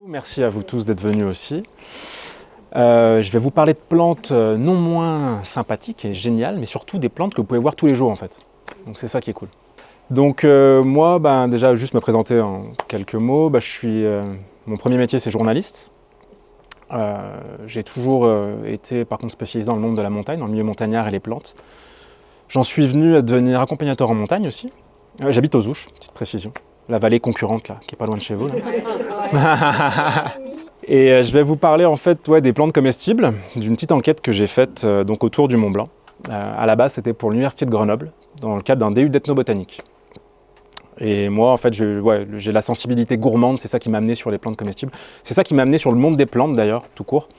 Merci à vous tous d'être venus aussi. Je vais vous parler de plantes non moins sympathiques et géniales, mais surtout des plantes que vous pouvez voir tous les jours en fait. Donc c'est ça qui est cool. Donc moi, déjà juste me présenter en quelques mots. Mon premier métier c'est journaliste. J'ai toujours été par contre spécialisé dans le monde de la montagne, dans le milieu montagnard et les plantes. J'en suis venu à devenir accompagnateur en montagne aussi. J'habite aux Ouches, petite précision. La vallée concurrente là, qui est pas loin de chez vous. Là. Et je vais vous parler en fait des plantes comestibles, d'une petite enquête que j'ai faite donc autour du Mont Blanc. À la base, c'était pour l'Université de Grenoble, dans le cadre d'un DU d'ethnobotanique. Et moi, en fait, j'ai la sensibilité gourmande, c'est ça qui m'a amené sur les plantes comestibles. C'est ça qui m'a amené sur le monde des plantes d'ailleurs, tout court,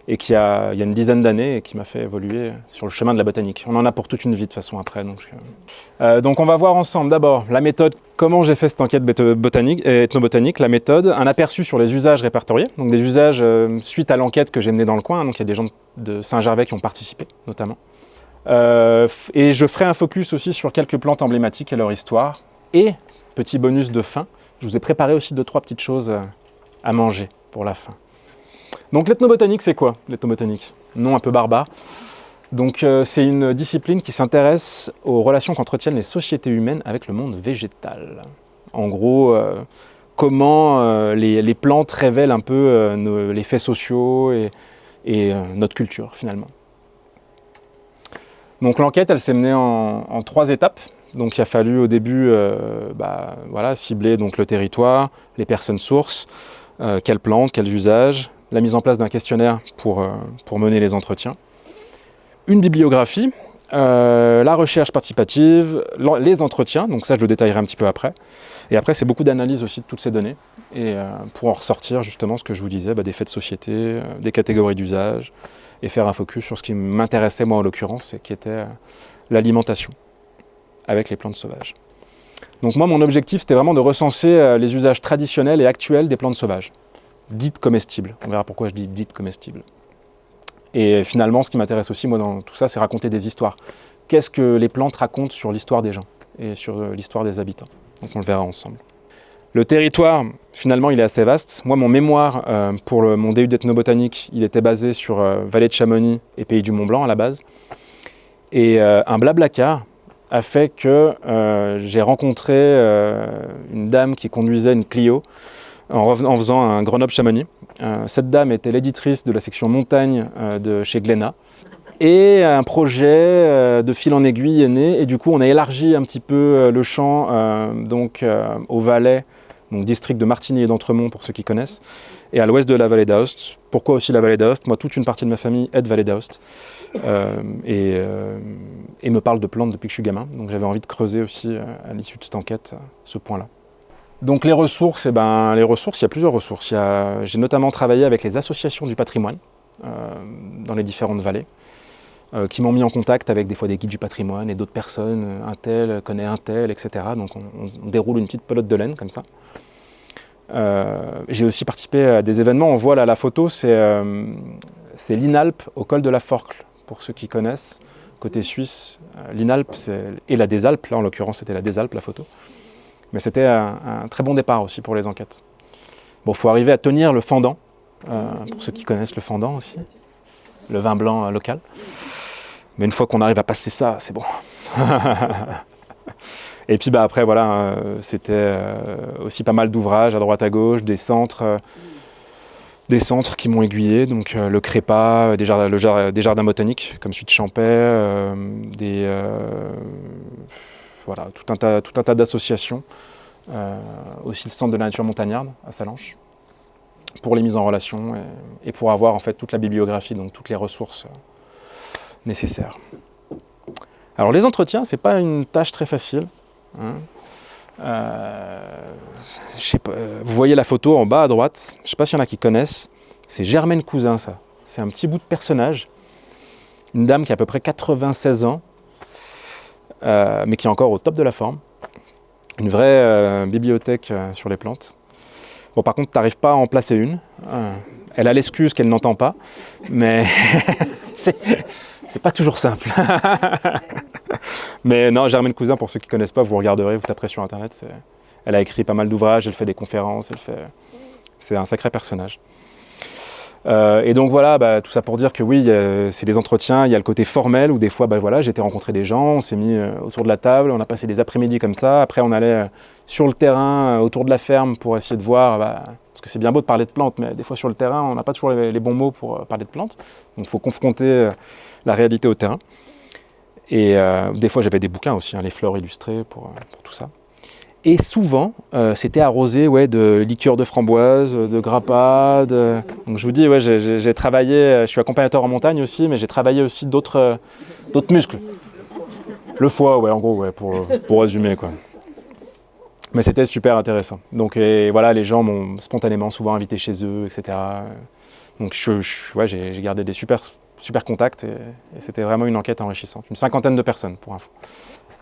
et il y a une dizaine d'années, et qui m'a fait évoluer sur le chemin de la botanique. On en a pour toute une vie de toute façon après. Donc on va voir ensemble d'abord la méthode, comment j'ai fait cette enquête ethnobotanique, la méthode, un aperçu sur les usages répertoriés, donc des usages suite à l'enquête que j'ai menée dans le coin, donc il y a des gens de Saint-Gervais qui ont participé notamment. Et je ferai un focus aussi sur quelques plantes emblématiques et leur histoire. Et, petit bonus de fin, je vous ai préparé aussi 2-3 petites choses à manger pour la fin. Donc l'ethnobotanique, c'est quoi l'ethnobotanique? Nom un peu barbare. Donc c'est une discipline qui s'intéresse aux relations qu'entretiennent les sociétés humaines avec le monde végétal. En gros, comment les plantes révèlent un peu les faits sociaux et notre culture finalement. Donc l'enquête, elle s'est menée en 3 étapes. Donc il a fallu au début cibler donc, le territoire, les personnes sources, quelles plantes, quels usages, la mise en place d'un questionnaire pour mener les entretiens, une bibliographie, la recherche participative, les entretiens, donc ça je le détaillerai un petit peu après. Et après c'est beaucoup d'analyse aussi de toutes ces données, et pour en ressortir justement ce que je vous disais, des faits de société, des catégories d'usage, et faire un focus sur ce qui m'intéressait moi en l'occurrence, et qui était l'alimentation avec les plantes sauvages. Donc moi mon objectif c'était vraiment de recenser les usages traditionnels et actuels des plantes sauvages, dites comestibles. On verra pourquoi je dis dites comestibles. Et finalement, ce qui m'intéresse aussi, moi, dans tout ça, c'est raconter des histoires. Qu'est-ce que les plantes racontent sur l'histoire des gens et sur l'histoire des habitants? Donc on le verra ensemble. Le territoire, finalement, il est assez vaste. Moi, mon mémoire pour mon DU d'ethnobotanique, il était basé sur Vallée de Chamonix et Pays du Mont Blanc à la base. Et un blablacar a fait que j'ai rencontré une dame qui conduisait une Clio en faisant un Grenoble-Chamonix. Cette dame était l'éditrice de la section montagne de chez Glénat. Et un projet de fil en aiguille est né, et du coup on a élargi un petit peu le champ au Valais, donc district de Martigny et d'Entremont pour ceux qui connaissent, et à l'ouest de la vallée d'Aoste. Pourquoi aussi la vallée d'Aoste? Moi, toute une partie de ma famille est de vallée d'Aoste et me parle de plantes depuis que je suis gamin, donc j'avais envie de creuser aussi à l'issue de cette enquête ce point-là. Donc les ressources, il y a plusieurs ressources. J'ai notamment travaillé avec les associations du patrimoine dans les différentes vallées, qui m'ont mis en contact avec des fois des guides du patrimoine et d'autres personnes, un tel connaît un tel, etc. Donc on déroule une petite pelote de laine comme ça. J'ai aussi participé à des événements, on voit là la photo, c'est l'INALP au col de la Forcle, pour ceux qui connaissent, côté suisse. L'INALP et la Désalpes, là en l'occurrence c'était la Désalpes la photo. Mais c'était un très bon départ aussi pour les enquêtes. Bon, il faut arriver à tenir le fendant, pour ceux qui connaissent le fendant aussi, le vin blanc local. Mais une fois qu'on arrive à passer ça, c'est bon. Et puis après, voilà, c'était aussi pas mal d'ouvrages à droite à gauche, des centres qui m'ont aiguillé, donc le Crépa, des jardins botaniques, comme celui de Champais, voilà, tout un tas d'associations, aussi le Centre de la nature montagnarde à Salanches, pour les mises en relation et pour avoir en fait toute la bibliographie, donc toutes les ressources nécessaires. Alors les entretiens, c'est pas une tâche très facile. Je sais pas, vous voyez la photo en bas à droite, je ne sais pas s'il y en a qui connaissent, c'est Germaine Cousin ça. C'est un petit bout de personnage, une dame qui a à peu près 96 ans, mais qui est encore au top de la forme. Une vraie bibliothèque sur les plantes. Bon, par contre, tu n'arrives pas à en placer une. Elle a l'excuse qu'elle n'entend pas, mais c'est pas toujours simple. Mais non, Germaine Cousin, pour ceux qui ne connaissent pas, vous regarderez, vous taperez sur Internet. Elle a écrit pas mal d'ouvrages, elle fait des conférences, C'est un sacré personnage. Et donc voilà, tout ça pour dire que oui, c'est des entretiens, il y a le côté formel où des fois, voilà, j'ai été rencontrer des gens, on s'est mis autour de la table, on a passé des après-midi comme ça, après on allait sur le terrain, autour de la ferme pour essayer de voir, parce que c'est bien beau de parler de plantes, mais des fois sur le terrain, on n'a pas toujours les bons mots pour parler de plantes, donc il faut confronter la réalité au terrain. Et des fois j'avais des bouquins aussi, les fleurs illustrées pour tout ça. Et souvent, c'était arrosé de liqueurs de framboise, de grappa. Donc je vous dis, j'ai travaillé, je suis accompagnateur en montagne aussi, mais j'ai travaillé aussi d'autres muscles. Le foie, en gros, pour résumer, quoi. Mais c'était super intéressant. Donc voilà, les gens m'ont spontanément souvent invité chez eux, etc. Donc j'ai gardé des super contacts et c'était vraiment une enquête enrichissante. Une 50aine de personnes, pour info.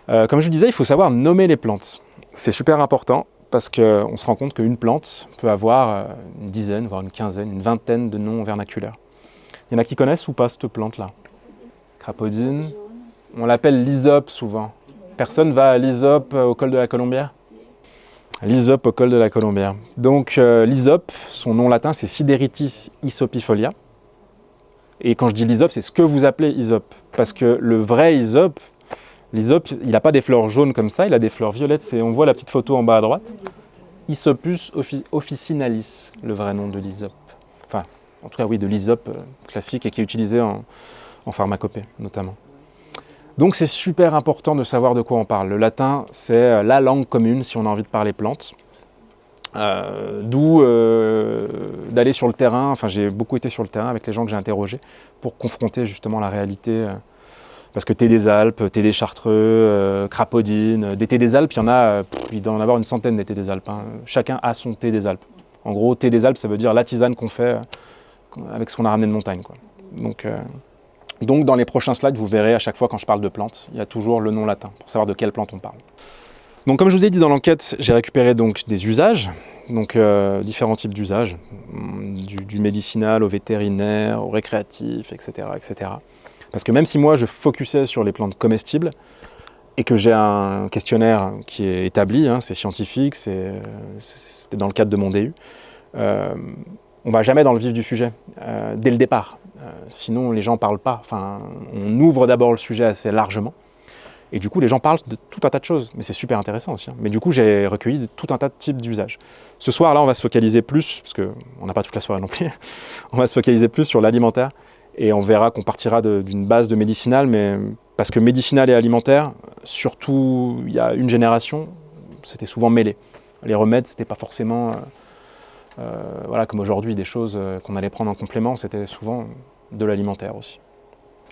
Comme je vous disais, il faut savoir nommer les plantes. C'est super important parce qu'on se rend compte qu'une plante peut avoir une dizaine, voire une quinzaine, une vingtaine de noms vernaculaires. Il y en a qui connaissent ou pas cette plante-là? Crapaudine. On l'appelle l'hysope souvent. Personne va à l'hysope au col de la Colombière? L'hysope au col de la Colombière. Donc l'hysope, son nom latin c'est Sideritis hysopifolia. Et quand je dis l'hysope, c'est ce que vous appelez hysope. Parce que le vrai hysope, l'hysope, il n'a pas des fleurs jaunes comme ça, il a des fleurs violettes. On voit la petite photo en bas à droite. Hysopus officinalis, le vrai nom de l'hysope. Enfin, en tout cas, oui, de l'hysope classique et qui est utilisé en pharmacopée, notamment. Donc, c'est super important de savoir de quoi on parle. Le latin, c'est la langue commune si on a envie de parler plantes. D'où d'aller sur le terrain. Enfin, j'ai beaucoup été sur le terrain avec les gens que j'ai interrogés pour confronter justement la réalité. Parce que thé des Alpes, thé des Chartreux, crapaudine, des thés des Alpes, il doit en avoir une centaine des thés des Alpes. Chacun a son thé des Alpes. En gros, thé des Alpes, ça veut dire la tisane qu'on fait avec ce qu'on a ramené de montagne, quoi. Donc, dans les prochains slides, vous verrez à chaque fois quand je parle de plantes, il y a toujours le nom latin pour savoir de quelle plante on parle. Donc, comme je vous ai dit dans l'enquête, j'ai récupéré donc des usages, donc différents types d'usages, du médicinal au vétérinaire, au récréatif, etc., etc. Parce que même si moi je focusais sur les plantes comestibles et que j'ai un questionnaire qui est établi, c'est scientifique, c'était dans le cadre de mon DU, on ne va jamais dans le vif du sujet dès le départ. Sinon les gens ne parlent pas. Enfin, on ouvre d'abord le sujet assez largement et du coup les gens parlent de tout un tas de choses. Mais c'est super intéressant aussi. Mais du coup j'ai recueilli tout un tas de types d'usages. Ce soir là on va se focaliser plus, parce qu'on n'a pas toute la soirée non plus, on va se focaliser plus sur l'alimentaire. Et on verra qu'on partira d'une base de médicinal, mais parce que médicinal et alimentaire, surtout il y a une génération, c'était souvent mêlé. Les remèdes, c'était pas forcément, comme aujourd'hui, des choses qu'on allait prendre en complément, c'était souvent de l'alimentaire aussi.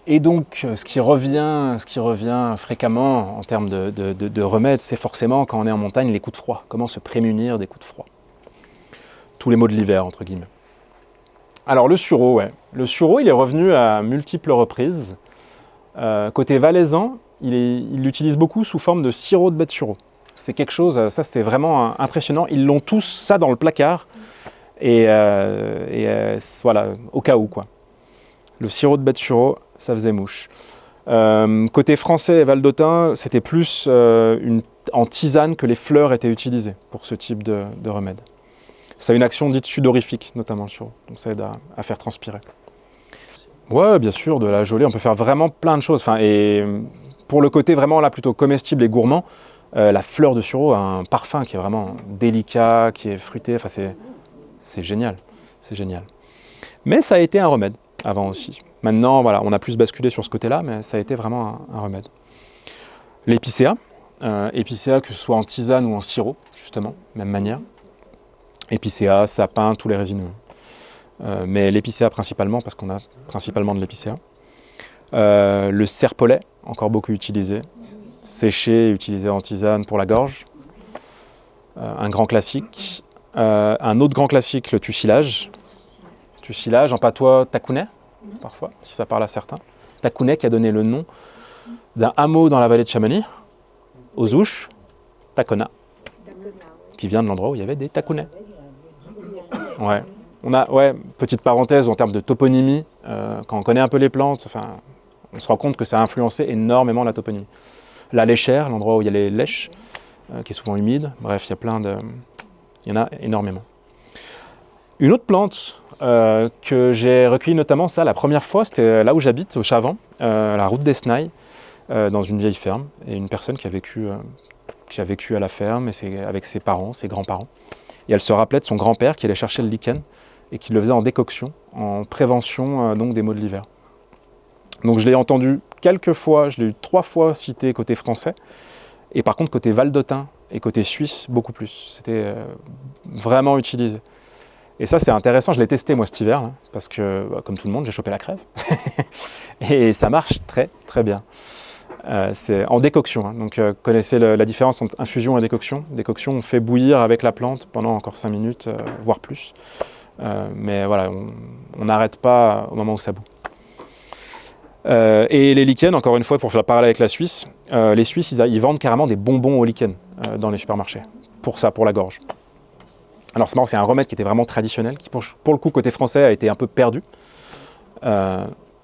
Et donc, ce qui revient fréquemment en termes de remèdes, c'est forcément, quand on est en montagne, les coups de froid. Comment se prémunir des coups de froid. Tous les maux de l'hiver, entre guillemets. Alors le sureau, Le sureau, il est revenu à multiples reprises. Côté valaisan, il l'utilise beaucoup sous forme de sirop de baie de sureau. C'est quelque chose, ça c'était vraiment impressionnant. Ils l'ont tous ça dans le placard. Et voilà, au cas où, quoi. Le sirop de baie de sureau, ça faisait mouche. Côté français et valdotin, c'était plus en tisane que les fleurs étaient utilisées pour ce type de remède. Ça a une action dite sudorifique, notamment le sureau. Donc ça aide à faire transpirer. Ouais, bien sûr, de la gelée, on peut faire vraiment plein de choses. Et pour le côté vraiment là plutôt comestible et gourmand, la fleur de sureau a un parfum qui est vraiment délicat, qui est fruité. Enfin, c'est génial, c'est génial. Mais ça a été un remède avant aussi. Maintenant, voilà, on a plus basculé sur ce côté-là, mais ça a été vraiment un remède. L'épicéa, épicéa que ce soit en tisane ou en sirop, justement, même manière. Épicéa, sapin, tous les résineux. Mais l'épicéa principalement, parce qu'on a principalement de l'épicéa. Le serpolet, encore beaucoup utilisé. Séché, utilisé en tisane pour la gorge. Un grand classique. Un autre grand classique, le tussilage. Tussilage, en patois, tacounet, parfois, si ça parle à certains. Tacounet qui a donné le nom d'un hameau dans la vallée de Chamonix, aux Ouches, Tacona, qui vient de l'endroit où il y avait des tacounets. Ouais. Petite parenthèse en termes de toponymie, quand on connaît un peu les plantes, on se rend compte que ça a influencé énormément la toponymie. La léchère, l'endroit où il y a les lèches, qui est souvent humide, bref, il y en a énormément. Une autre plante que j'ai recueillie notamment, ça, la première fois, c'était là où j'habite, au Chavant, à la route d'Esnailles, dans une vieille ferme, et une personne qui a vécu à la ferme et avec ses parents, ses grands-parents. Et elle se rappelait de son grand-père qui allait chercher le lichen et qui le faisait en décoction, en prévention donc des maux de l'hiver. Donc je l'ai entendu quelques fois, je l'ai eu 3 fois cité côté français, et par contre côté valdotin et côté suisse, beaucoup plus. C'était vraiment utilisé. Et ça c'est intéressant, je l'ai testé moi cet hiver, là, parce que comme tout le monde, j'ai chopé la crève. Et ça marche très très bien. C'est en décoction, hein. Donc connaissez la différence entre infusion et décoction. Décoction, on fait bouillir avec la plante pendant encore 5 minutes, voire plus. Mais voilà, on n'arrête pas au moment où ça bout. Et les lichens, encore une fois, pour faire le parallèle avec la Suisse, les Suisses, ils vendent carrément des bonbons au lichen dans les supermarchés, pour ça, pour la gorge. Alors c'est marrant, c'est un remède qui était vraiment traditionnel, qui pour le coup, côté français, a été un peu perdu.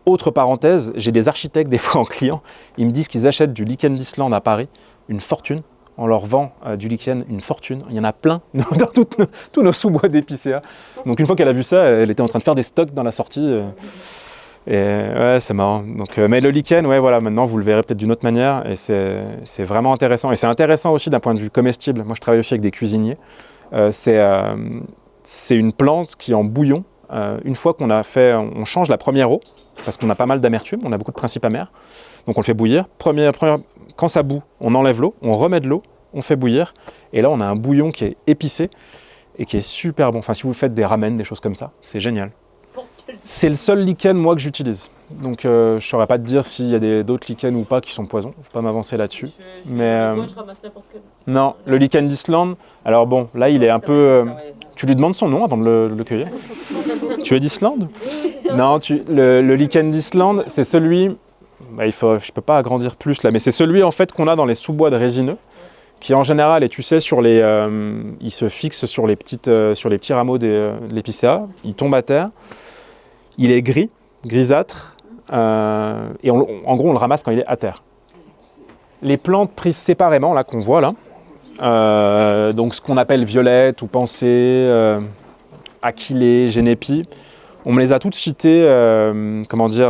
Autre parenthèse, j'ai des architectes des fois en client, ils me disent qu'ils achètent du lichen d'Islande à Paris, une fortune. On leur vend du lichen une fortune. Il y en a plein dans tous nos sous-bois d'épicéa. Donc une fois qu'elle a vu ça, elle était en train de faire des stocks dans la sortie. Et ouais, c'est marrant. Donc, mais le lichen, ouais, voilà, maintenant vous le verrez peut-être d'une autre manière. Et c'est vraiment intéressant. Et c'est intéressant aussi d'un point de vue comestible. Moi je travaille aussi avec des cuisiniers. C'est une plante qui en bouillon, une fois qu'on a fait, on change la première eau, parce qu'on a pas mal d'amertume, on a beaucoup de principes amers. Donc on le fait bouillir. Quand ça bout, on enlève l'eau, on remet de l'eau, on fait bouillir. Et là, on a un bouillon qui est épicé et qui est super bon. Enfin, si vous faites des ramen, des choses comme ça, c'est génial. C'est le seul lichen, moi, que j'utilise. Donc je ne saurais pas te dire s'il y a d'autres lichens ou pas qui sont poisons. Je ne vais pas m'avancer là-dessus. Mais moi, je ramasse n'importe quel. non, le lichen d'Islande, alors bon, là, il est un peu... Tu lui demandes son nom avant de le cueillir. Tu es d'Islande? Non, le lichen d'Islande, c'est celui... je ne peux pas agrandir plus là, mais c'est celui en fait qu'on a dans les sous-bois de résineux, qui en général, et tu sais, il se fixe sur les petits rameaux de l'épicéa, il tombe à terre, il est grisâtre, et en gros on le ramasse quand il est à terre. Les plantes prises séparément, là qu'on voit là, donc ce qu'on appelle violette ou pensée, achillée, génépi, on me les a toutes citées,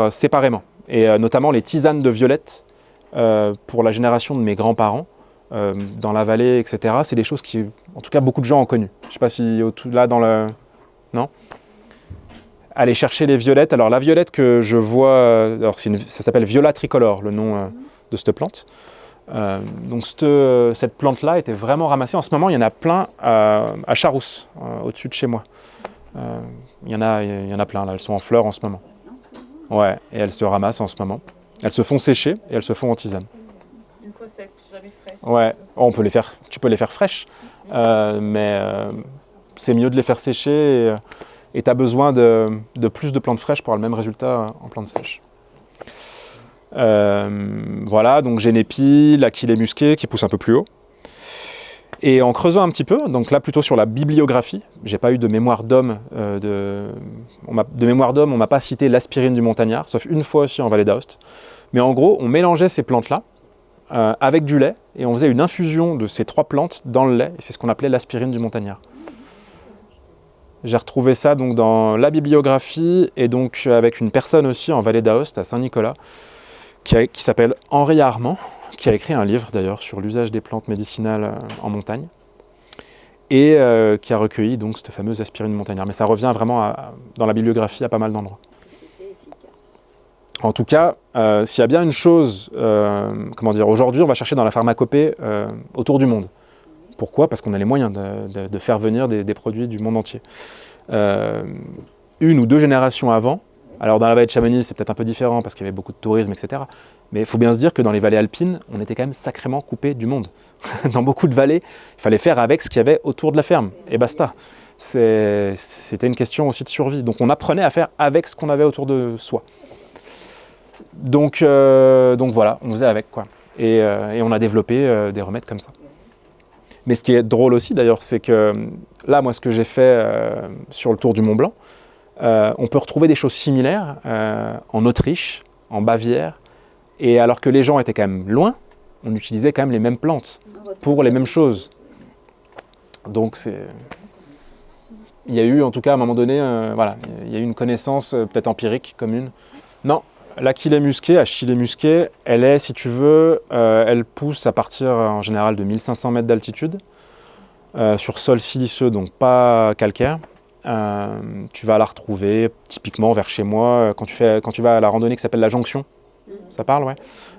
séparément. Et notamment les tisanes de violette pour la génération de mes grands-parents, dans la vallée, etc. C'est des choses qui, en tout cas, beaucoup de gens ont connues. Je ne sais pas si là, dans le... Non ? Aller chercher les violettes. Alors la violette que je vois, ça s'appelle Viola tricolore, le nom de cette plante. Donc cette plante-là était vraiment ramassée. En ce moment, il y en a plein à Charousse, au-dessus de chez moi. Il y en a plein, là. Elles sont en fleurs en ce moment. Ouais, et elles se ramassent en ce moment. Elles se font sécher et elles se font en tisane. Une fois sec, jamais frais. Ouais, tu peux les faire fraîches, mais c'est mieux de les faire sécher et tu as besoin de plus de plantes fraîches pour avoir le même résultat en plantes sèches. Voilà, donc génépi, l'achillée musquée qui pousse un peu plus haut. Et en creusant un petit peu, donc là plutôt sur la bibliographie, j'ai pas eu de mémoire d'homme, de mémoire d'homme, on m'a pas cité l'aspirine du montagnard, sauf une fois aussi en vallée d'Aoste. Mais en gros, on mélangeait ces plantes-là avec du lait et on faisait une infusion de ces 3 plantes dans le lait, et c'est ce qu'on appelait l'aspirine du montagnard. J'ai retrouvé ça donc dans la bibliographie et donc avec une personne aussi en vallée d'Aoste, à Saint-Nicolas, qui s'appelle Henri Armand, qui a écrit un livre d'ailleurs sur l'usage des plantes médicinales en montagne et qui a recueilli donc cette fameuse aspirine montagnard. Mais ça revient vraiment dans la bibliographie à pas mal d'endroits. En tout cas, s'il y a bien une chose, aujourd'hui on va chercher dans la pharmacopée autour du monde. Pourquoi ? Parce qu'on a les moyens de faire venir des produits du monde entier. 1 ou 2 générations avant, alors dans la vallée de Chamonix c'est peut-être un peu différent parce qu'il y avait beaucoup de tourisme, etc. Mais il faut bien se dire que dans les vallées alpines, on était quand même sacrément coupé du monde. Dans beaucoup de vallées, il fallait faire avec ce qu'il y avait autour de la ferme, et basta. C'était une question aussi de survie. Donc on apprenait à faire avec ce qu'on avait autour de soi. Donc voilà, on faisait avec, quoi. Et on a développé des remèdes comme ça. Mais ce qui est drôle aussi d'ailleurs, c'est que là, moi, ce que j'ai fait sur le Tour du Mont Blanc, on peut retrouver des choses similaires en Autriche, en Bavière, et alors que les gens étaient quand même loin, on utilisait quand même les mêmes plantes pour les mêmes choses. Donc c'est... il y a eu, en tout cas, à un moment donné, voilà, il y a eu une connaissance peut-être empirique commune. Non, l'Achillée musquée, Achillée musquée, elle est, si tu veux, elle pousse à partir en général de 1500 mètres d'altitude, sur sol siliceux, donc pas calcaire. Tu vas la retrouver typiquement vers chez moi quand tu vas à la randonnée qui s'appelle la Jonction. Ça parle, ouais.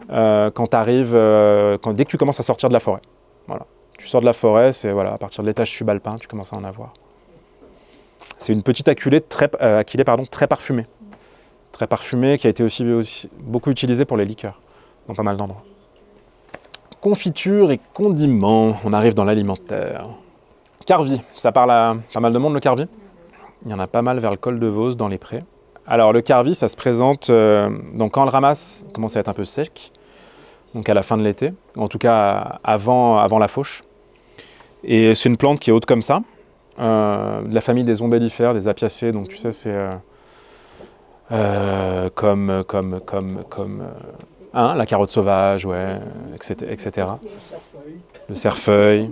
Quand tu arrives, dès que tu commences à sortir de la forêt. Voilà. Tu sors de la forêt, c'est voilà, à partir de l'étage subalpin, tu commences à en avoir. C'est une petite achillée très parfumée. Très parfumée, qui a été aussi beaucoup utilisée pour les liqueurs, dans pas mal d'endroits. Confiture et condiments, on arrive dans l'alimentaire. Carvi, ça parle à pas mal de monde, le carvi. Il y en a pas mal vers le col de Vos, dans les prés. Alors le carvi, ça se présente, donc quand on le ramasse, il commence à être un peu sec, donc à la fin de l'été, en tout cas avant la fauche. Et c'est une plante qui est haute comme ça, de la famille des ombellifères, des apiacées, donc tu sais, c'est comme la carotte sauvage, ouais, etc. Le cerfeuil.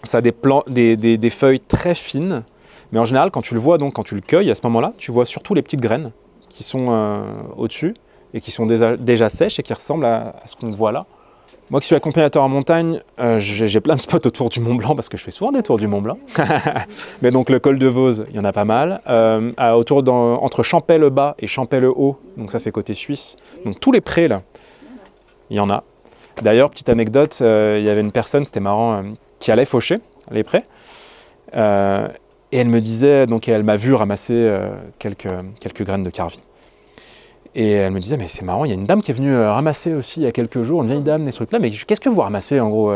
Ça a des feuilles très fines, mais en général, quand tu le vois, donc quand tu le cueilles, à ce moment-là, tu vois surtout les petites graines qui sont au-dessus et qui sont déjà sèches et qui ressemblent à ce qu'on voit là. Moi qui suis accompagnateur en montagne, j'ai plein de spots autour du Mont Blanc parce que je fais souvent des tours du Mont Blanc. Mais donc le col de Vos, il y en a pas mal. Entre Champey-le-Bas et Champey-le-Haut, donc ça c'est côté suisse, donc tous les prés là, il y en a. D'ailleurs, petite anecdote, il y avait une personne, c'était marrant, qui allait faucher les prés. Et elle me disait, donc elle m'a vu ramasser quelques graines de carvi. Et elle me disait, mais c'est marrant, il y a une dame qui est venue ramasser aussi il y a quelques jours, une vieille dame, des trucs là, mais qu'est-ce que vous ramassez en gros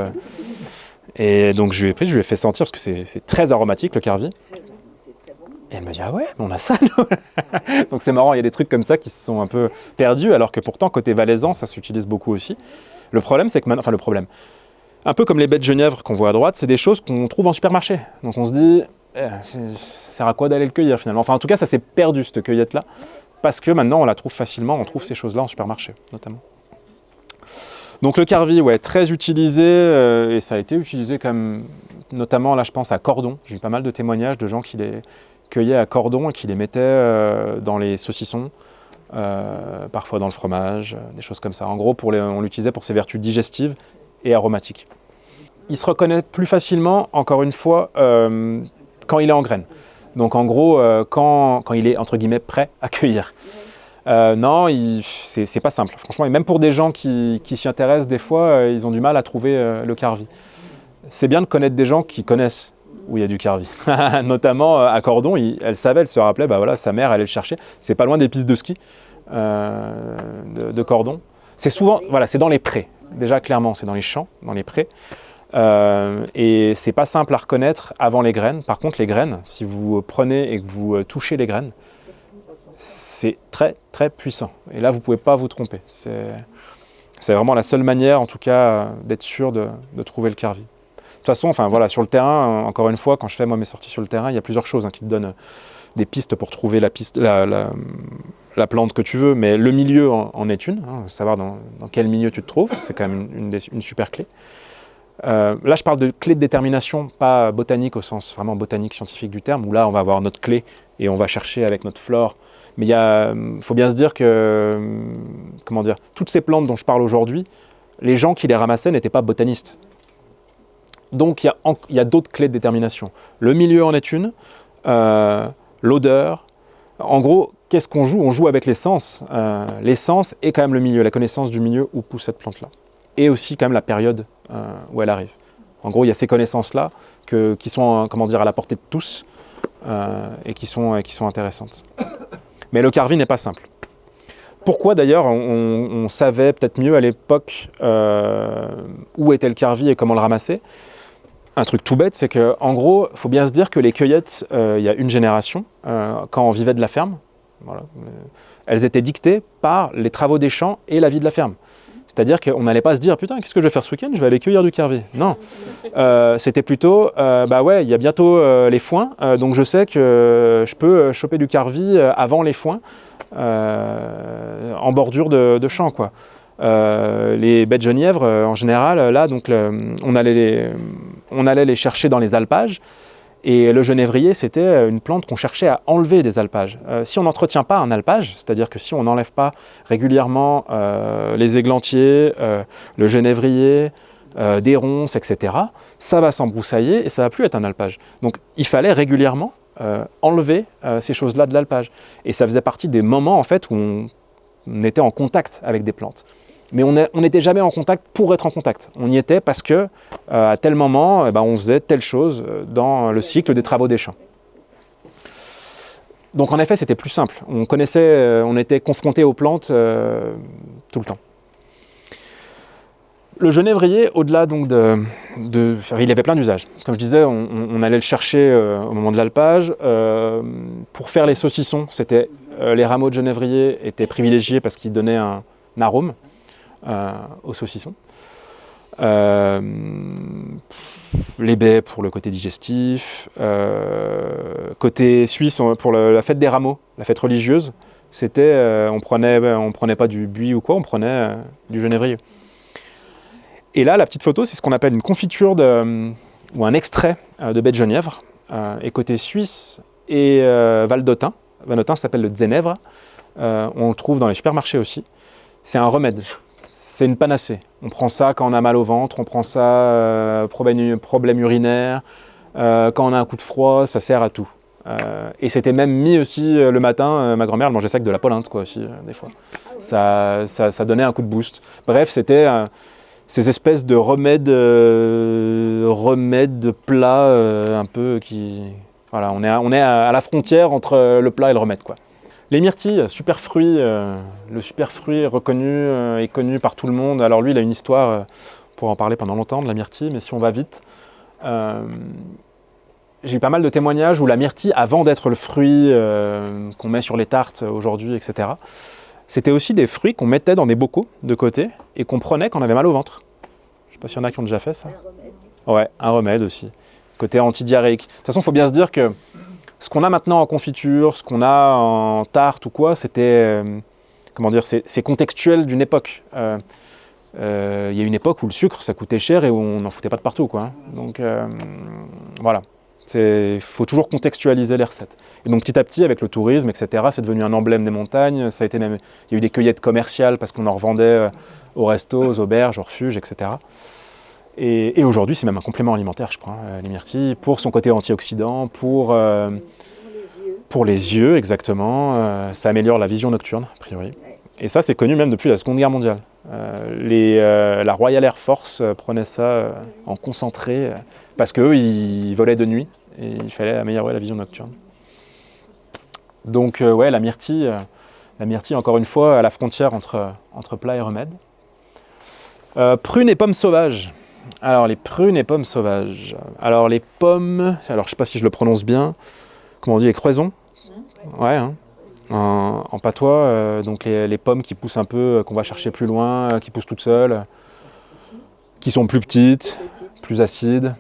Et donc je lui ai fait sentir, parce que c'est très aromatique le carvi. Et elle me dit, ah ouais, on a ça nous. Donc c'est marrant, il y a des trucs comme ça qui se sont un peu perdus, alors que pourtant côté valaisan, ça s'utilise beaucoup aussi. Le problème, c'est que maintenant, un peu comme les baies de genièvre qu'on voit à droite, c'est des choses qu'on trouve en supermarché. Donc on se dit, ça sert à quoi d'aller le cueillir finalement? Enfin en tout cas, ça s'est perdu cette cueillette-là. Parce que maintenant, on la trouve facilement, on trouve ces choses-là en supermarché, notamment. Donc le carvi, ouais, très utilisé, et ça a été utilisé comme, notamment là, je pense à Cordon. J'ai eu pas mal de témoignages de gens qui les cueillaient à Cordon et qui les mettaient dans les saucissons, parfois dans le fromage, des choses comme ça. En gros, on l'utilisait pour ses vertus digestives et aromatiques. Il se reconnaît plus facilement, encore une fois, quand il est en graines. Donc en gros, quand il est, entre guillemets, prêt à cueillir. Non, c'est pas simple, franchement. Et même pour des gens qui s'y intéressent, des fois, ils ont du mal à trouver le carvi. C'est bien de connaître des gens qui connaissent où il y a du carvi. Notamment à Cordon, elle se rappelait, bah voilà, sa mère allait le chercher. C'est pas loin des pistes de ski de Cordon. C'est souvent, voilà, c'est dans les prés. Déjà, clairement, c'est dans les champs, dans les prés. Et c'est pas simple à reconnaître avant les graines. Par contre, les graines, si vous prenez et que vous touchez les graines, c'est très très puissant. Et là, vous pouvez pas vous tromper. C'est vraiment la seule manière, en tout cas, d'être sûr de trouver le carvi. De toute façon, enfin voilà, sur le terrain, encore une fois, quand je fais moi mes sorties sur le terrain, il y a plusieurs choses qui te donnent des pistes pour trouver la plante que tu veux, mais le milieu en est une. Savoir dans quel milieu tu te trouves, c'est quand même une super clé. Là, je parle de clé de détermination, pas botanique au sens vraiment botanique scientifique du terme, où là, on va avoir notre clé et on va chercher avec notre flore. Mais il faut bien se dire que, toutes ces plantes dont je parle aujourd'hui, les gens qui les ramassaient n'étaient pas botanistes. Donc, il y a d'autres clés de détermination. Le milieu en est une, l'odeur. En gros, qu'est-ce qu'on joue? On joue avec les sens. Les sens et quand même le milieu, la connaissance du milieu où pousse cette plante-là. Et aussi quand même la période où elle arrive. En gros, il y a ces connaissances-là qui sont à la portée de tous et qui sont intéressantes. Mais le carvi n'est pas simple. Pourquoi d'ailleurs on savait peut-être mieux à l'époque où était le carvi et comment le ramasser? Un truc tout bête, c'est qu'en gros, il faut bien se dire que les cueillettes, il y a une génération, quand on vivait de la ferme, voilà, elles étaient dictées par les travaux des champs et la vie de la ferme. C'est-à-dire qu'on n'allait pas se dire « Putain, qu'est-ce que je vais faire ce week-end? Je vais aller cueillir du carvi. » Non. C'était plutôt « Bah ouais, il y a bientôt les foins, donc je sais que je peux choper du carvi avant les foins, en bordure de champs, quoi. » Les baies de genièvre, en général, là, donc on allait les chercher dans les alpages. Et le genévrier, c'était une plante qu'on cherchait à enlever des alpages. Si on n'entretient pas un alpage, c'est-à-dire que si on n'enlève pas régulièrement les églantiers, le genévrier, des ronces, etc., ça va s'embroussailler et ça ne va plus être un alpage. Donc il fallait régulièrement enlever ces choses-là de l'alpage. Et ça faisait partie des moments en fait, où on était en contact avec des plantes. Mais on n'était jamais en contact pour être en contact. On y était parce que à tel moment, on faisait telle chose dans le cycle des travaux des champs. Donc en effet, c'était plus simple. On connaissait, on était confronté aux plantes tout le temps. Le genévrier, au-delà donc il avait plein d'usages. Comme je disais, on allait le chercher au moment de l'alpage. Pour faire les saucissons, les rameaux de genévrier étaient privilégiés parce qu'ils donnaient un arôme aux saucissons. Les baies pour le côté digestif. Côté suisse, pour la fête des rameaux, la fête religieuse, on prenait pas du buis ou quoi, on prenait du genévrier. Et là, la petite photo, c'est ce qu'on appelle une confiture ou un extrait de baie de genièvre. Et côté suisse et Val-d'Autun, Val-d'Autun s'appelle le Zénèvre, on le trouve dans les supermarchés aussi. C'est un remède, c'est une panacée. On prend ça quand on a mal au ventre, on prend ça problème urinaire, quand on a un coup de froid, ça sert à tout. Et c'était même mis aussi le matin, ma grand-mère elle mangeait ça avec de la polenta quoi aussi, des fois. Ça donnait un coup de boost. Bref, c'était ces espèces de remèdes plats un peu qui... Voilà, on est à la frontière entre le plat et le remède, quoi. Les myrtilles, super fruit, le super fruit est reconnu et connu par tout le monde. Alors lui, il a une histoire, on pourra en parler pendant longtemps de la myrtille, mais si on va vite... j'ai eu pas mal de témoignages où la myrtille, avant d'être le fruit qu'on met sur les tartes aujourd'hui, etc., c'était aussi des fruits qu'on mettait dans des bocaux de côté et qu'on prenait quand on avait mal au ventre. Je ne sais pas s'il y en a qui ont déjà fait ça. Un remède. Ouais, un remède aussi. Côté antidiarrhéique. De toute façon, il faut bien se dire que ce qu'on a maintenant en confiture, ce qu'on a en tarte ou quoi, c'était... c'est contextuel d'une époque. Il y a une époque où le sucre, ça coûtait cher et où on n'en foutait pas de partout, quoi. Donc, voilà. Il faut toujours contextualiser les recettes. Et donc petit à petit, avec le tourisme, etc., c'est devenu un emblème des montagnes. Il y a eu des cueillettes commerciales parce qu'on en revendait aux restos, aux auberges, aux refuges, etc. Et aujourd'hui, c'est même un complément alimentaire, je crois, les myrtilles, pour son côté antioxydant, pour les yeux, exactement. Ça améliore la vision nocturne, a priori. Et ça, c'est connu même depuis la Seconde Guerre mondiale. La Royal Air Force prenait ça en concentré parce qu'eux, ils volaient de nuit et il fallait améliorer la vision nocturne. Donc, ouais, la myrtille, encore une fois, à la frontière entre plat et remède. Prunes et pommes sauvages. Alors, les prunes et pommes sauvages. Alors, les pommes, je ne sais pas si je le prononce bien, comment on dit, les creusons ? Ouais, hein. En patois, donc les pommes qui poussent un peu, qu'on va chercher plus loin, qui poussent toutes seules, qui sont plus petites, plus acides.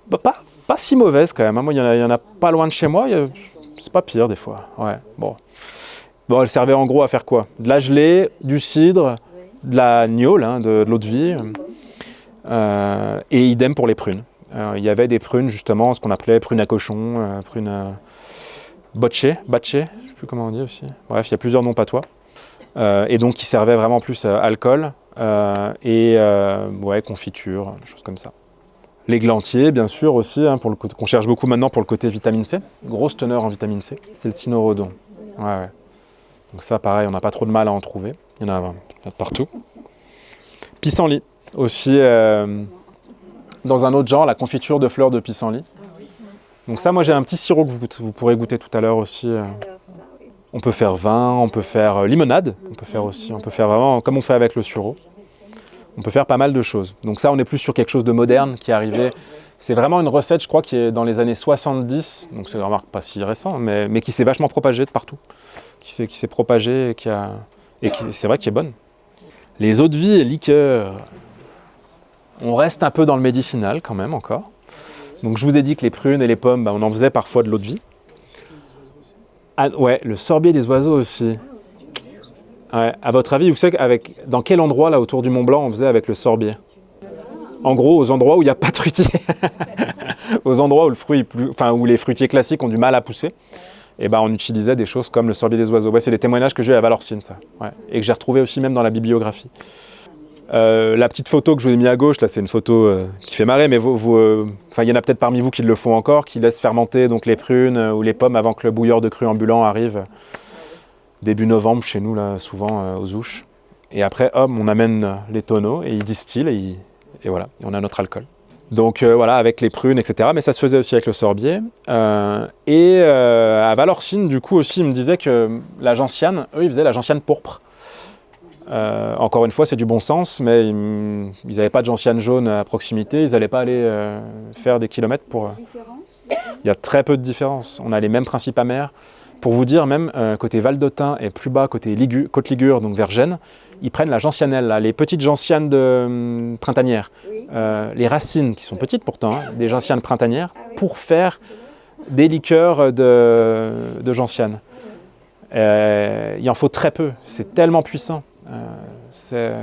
Pas si mauvaises quand même, hein. Moi il y en a pas loin de chez moi, c'est pas pire des fois. Ouais, bon, elles servaient en gros à faire quoi ? De la gelée, du cidre, de la gnôle, hein, de l'eau de vie, et idem pour les prunes. Il y avait des prunes justement, ce qu'on appelait prunes à cochon, prunes... Botché, je ne sais plus comment on dit aussi. Bref, il y a plusieurs noms patois. Et donc qui servaient vraiment plus alcool et confiture, des choses comme ça. L'églantier, bien sûr aussi, hein, qu'on cherche beaucoup maintenant pour le côté vitamine C. Grosse teneur en vitamine C. C'est le cynorhodon. Ouais. Donc ça, pareil, on n'a pas trop de mal à en trouver. Il y en a partout. Pissenlit, aussi dans un autre genre, la confiture de fleurs de pissenlit. Donc ça, moi j'ai un petit sirop que vous pourrez goûter tout à l'heure aussi. On peut faire vin, on peut faire limonade, on peut faire vraiment comme on fait avec le sureau. On peut faire pas mal de choses. Donc ça, on est plus sur quelque chose de moderne qui est arrivé. C'est vraiment une recette, je crois, qui est dans les années 70, donc c'est vraiment pas si récent, mais qui s'est vachement propagée de partout. Qui s'est propagée et c'est vrai qu'il est bonne. Les eaux de vie et liqueurs, on reste un peu dans le médicinal quand même encore. Donc je vous ai dit que les prunes et les pommes, on en faisait parfois de l'eau de vie. Ah, ouais, le sorbier des oiseaux aussi. Ouais, à votre avis, vous savez dans quel endroit là autour du Mont Blanc on faisait avec le sorbier ? En gros, aux endroits où il n'y a pas de fruitier. aux endroits où, où les fruitiers classiques ont du mal à pousser, et ben, on utilisait des choses comme le sorbier des oiseaux. Ouais, c'est des témoignages que j'ai eu à Valorcine, ça. Ouais. Et que j'ai retrouvé aussi même dans la bibliographie. La petite photo que je vous ai mis à gauche, là, c'est une photo qui fait marrer, mais il y en a peut-être parmi vous qui le font encore, qui laissent fermenter donc, les prunes ou les pommes avant que le bouilleur de cru ambulant arrive début novembre chez nous, là, souvent aux Ouches. Et après, hop, on amène les tonneaux et ils distillent et voilà, on a notre alcool. Donc voilà, avec les prunes, etc. Mais ça se faisait aussi avec le sorbier. À Valorcine, du coup, aussi, ils me disaient que la gentiane, eux, ils faisaient la gentiane pourpre. Encore une fois, c'est du bon sens, mais ils n'avaient pas de gentiane jaune à proximité, ils n'allaient pas aller faire des kilomètres pour... Il y a très peu de différence. On a les mêmes principes amers. Pour vous dire, même côté Val-d'Autun et plus bas, côté Côte Ligure, donc vers Gênes, ils prennent la gentianelle, là, les petites gentianes printanières, les racines, qui sont petites pourtant, hein, des gentianes printanières, pour faire des liqueurs de gentiane. Il en faut très peu, c'est tellement puissant.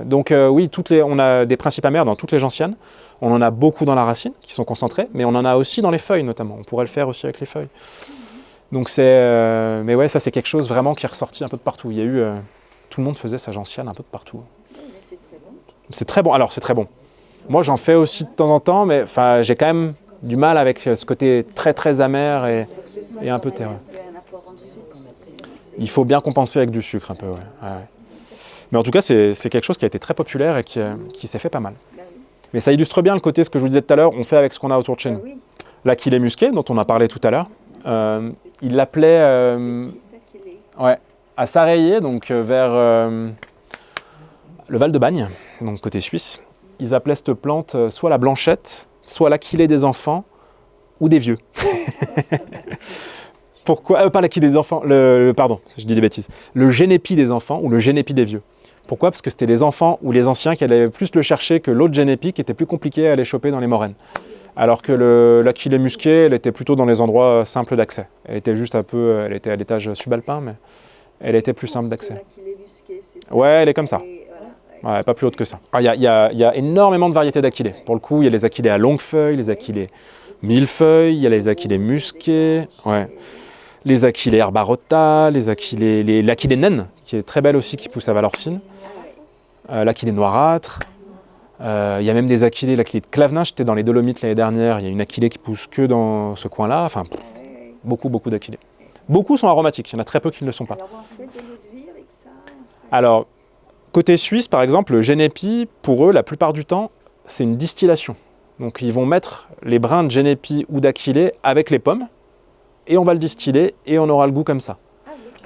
Donc oui, on a des principes amers dans toutes les gentianes, on en a beaucoup dans la racine, qui sont concentrés, mais on en a aussi dans les feuilles notamment, on pourrait le faire aussi avec les feuilles. Donc mais ouais, ça c'est quelque chose vraiment qui est ressorti un peu de partout. Il y a eu, tout le monde faisait sa gentiane un peu de partout. Oui, mais c'est très bon. C'est très bon, alors c'est très bon. Moi j'en fais aussi de temps en temps, mais j'ai quand même du mal avec ce côté très très amer et un peu terreux. Il faut bien compenser avec du sucre un peu, ouais. Ouais. Mais en tout cas, c'est quelque chose qui a été très populaire et qui s'est fait pas mal. Mais ça illustre bien le côté, ce que je vous disais tout à l'heure, on fait avec ce qu'on a autour de chez nous. L'achillée musqué, dont on a parlé tout à l'heure, il l'appelait à Sarreillé, donc vers le Val-de-Bagne, donc côté suisse. Ils appelaient cette plante soit la blanchette, soit l'achillée des enfants ou des vieux. Pourquoi pas l'achillée des enfants, pardon, je dis des bêtises. Le génépi des enfants ou le génépi des vieux. Pourquoi? Parce que c'était les enfants ou les anciens qui allaient plus le chercher que l'autre génépi qui était plus compliqué à aller choper dans les moraines. Alors que l'achillée musquée, elle était plutôt dans les endroits simples d'accès. Elle était juste elle était à l'étage subalpin, mais elle était plus simple d'accès. Ouais, elle est comme ça. Ouais, pas plus haute que ça. Il y a énormément de variétés d'achillées. Pour le coup, il y a les achillées à longue feuille, les achillées millefeuilles, il y a les achillées musquées, ouais. Les achillées herbarota, l'achillée naine, qui est très belle aussi, qui pousse à Valorcine. L'achillée noirâtre. Il y a même des achillées, l'achillée de Clavenin, j'étais dans les Dolomites l'année dernière, il y a une achillée qui pousse que dans ce coin-là, enfin, beaucoup d'achillées. Beaucoup sont aromatiques, il y en a très peu qui ne le sont pas. Alors on fait de l'eau de vie avec ça? Alors, côté suisse, par exemple, le génépi, pour eux, la plupart du temps, c'est une distillation. Donc ils vont mettre les brins de génépi ou d'achillée avec les pommes, et on va le distiller, et on aura le goût comme ça.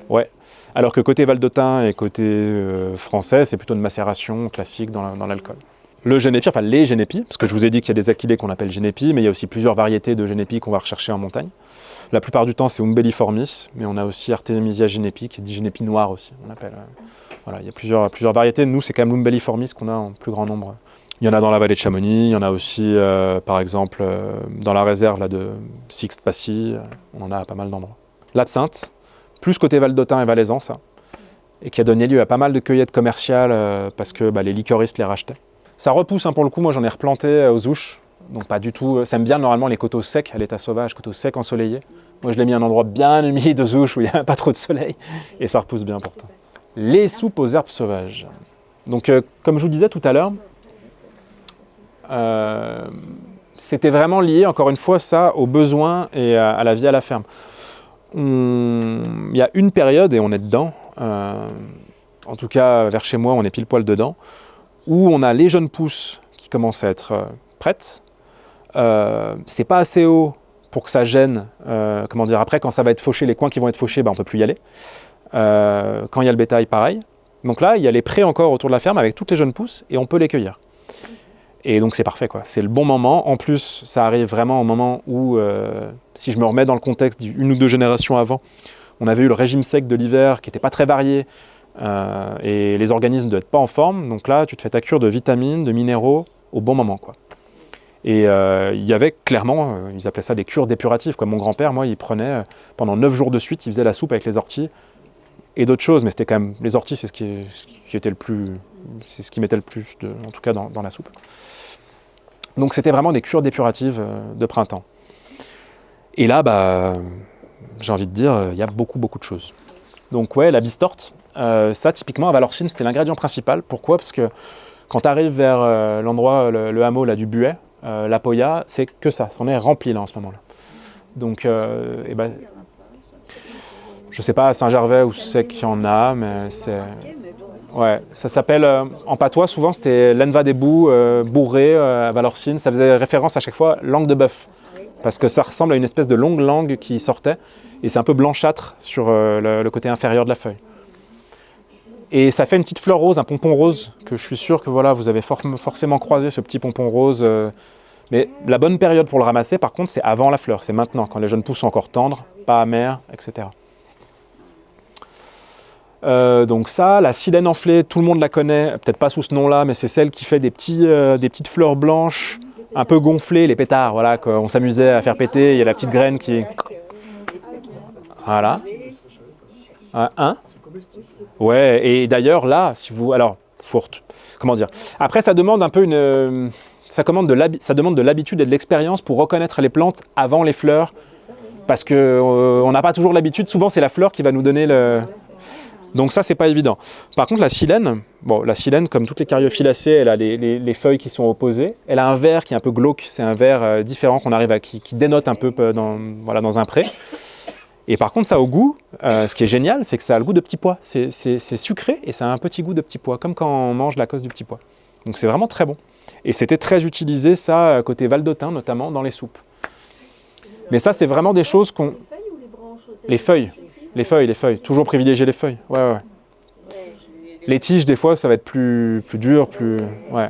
Ouais. Alors que côté Val-d'Autun et côté français, c'est plutôt une macération classique dans l'alcool. Le génépi, enfin les génépis, parce que je vous ai dit qu'il y a des achillées qu'on appelle génépi, mais il y a aussi plusieurs variétés de génépi qu'on va rechercher en montagne. La plupart du temps, c'est umbelliformis, mais on a aussi Artemisia génépi, qui est dit génépi noir aussi, on appelle. Voilà, il y a plusieurs variétés. Nous, c'est quand même l'umbelliformis qu'on a en plus grand nombre. Il y en a dans la vallée de Chamonix, il y en a aussi, par exemple, dans la réserve là, de Sixte-Passy, on en a à pas mal d'endroits. L'absinthe, plus côté Val-d'Autun et Valaisan, ça, et qui a donné lieu à pas mal de cueillettes commerciales parce que les liqueuristes les rachetaient. Ça repousse, hein, pour le coup, moi j'en ai replanté aux Ouches, donc pas du tout, ça aime bien normalement les coteaux secs à l'état sauvage, coteaux secs ensoleillés. Moi je l'ai mis à un endroit bien humide aux Ouches où il n'y a pas trop de soleil, et ça repousse bien pourtant. Les soupes aux herbes sauvages. Donc comme je vous disais tout à l'heure, c'était vraiment lié, encore une fois, ça, aux besoins et à la vie à la ferme. Il y a une période, et on est dedans, en tout cas vers chez moi, on est pile poil dedans, où on a les jeunes pousses qui commencent à être prêtes. C'est pas assez haut pour que ça gêne. Après, quand ça va être fauché, les coins qui vont être fauchés, on ne peut plus y aller. Quand il y a le bétail, pareil. Donc là, il y a les prés encore autour de la ferme avec toutes les jeunes pousses, et on peut les cueillir. Et donc c'est parfait, quoi. C'est le bon moment. En plus, ça arrive vraiment au moment où, si je me remets dans le contexte d'une ou deux générations avant, on avait eu le régime sec de l'hiver qui n'était pas très varié et les organismes ne doivent être pas en forme. Donc là, tu te fais ta cure de vitamines, de minéraux au bon moment, quoi. Et il y avait clairement, ils appelaient ça des cures dépuratives, quoi. Mon grand-père, moi, il prenait pendant 9 jours de suite, il faisait la soupe avec les orties et d'autres choses, mais c'était quand même les orties, c'est ce qui était le plus, c'est ce qui mettait le plus, en tout cas dans la soupe. Donc c'était vraiment des cures dépuratives de printemps. Et là, j'ai envie de dire, il y a beaucoup de choses. Donc ouais, la bistorte, ça typiquement à Valorcine, c'était l'ingrédient principal. Pourquoi ? Parce que quand tu arrives vers l'endroit, le hameau là, du Buet, la Poya, c'est que ça en est rempli là en ce moment-là. Donc, je sais pas à Saint-Gervais où c'est qu'il y en a, mais c'est... Ouais, ça s'appelle, en patois, souvent c'était l'enva des bouts, bourré à Valorcine. Ça faisait référence à chaque fois langue de bœuf. Parce que ça ressemble à une espèce de longue langue qui sortait. Et c'est un peu blanchâtre sur le côté inférieur de la feuille. Et ça fait une petite fleur rose, un pompon rose, que je suis sûr que voilà, vous avez forcément croisé ce petit pompon rose. Mais la bonne période pour le ramasser, par contre, c'est avant la fleur. C'est maintenant, quand les jeunes pousses sont encore tendres, pas amères, etc. Donc ça, la silène enflée, tout le monde la connaît, peut-être pas sous ce nom-là, mais c'est celle qui fait des petites fleurs blanches, un peu gonflées, les pétards, voilà, qu'on s'amusait à faire péter, il y a la petite graine qui... Voilà. Hein ? Ouais, et d'ailleurs là, si vous... Alors, fourte, comment dire ? Après, ça demande un peu une... Ça demande de l'habitude et de l'expérience pour reconnaître les plantes avant les fleurs, parce qu'on n'a pas toujours l'habitude, souvent c'est la fleur qui va nous donner le... Donc ça, c'est pas évident. Par contre, la silène, comme toutes les cariophyllacées, elle a les feuilles qui sont opposées. Elle a un vert qui est un peu glauque, c'est un vert différent qu'on arrive à qui dénote un peu dans un pré. Et par contre, ça a au goût, ce qui est génial, c'est que ça a le goût de petit pois. C'est sucré et ça a un petit goût de petit pois, comme quand on mange la cosse du petit pois. Donc c'est vraiment très bon. Et c'était très utilisé, ça, côté Val-d'Autun, notamment, dans les soupes. Mais ça, c'est vraiment des choses qu'on... Les feuilles. Les feuilles. Toujours privilégier les feuilles. Ouais. Les tiges, des fois, ça va être plus dur, plus... Ouais.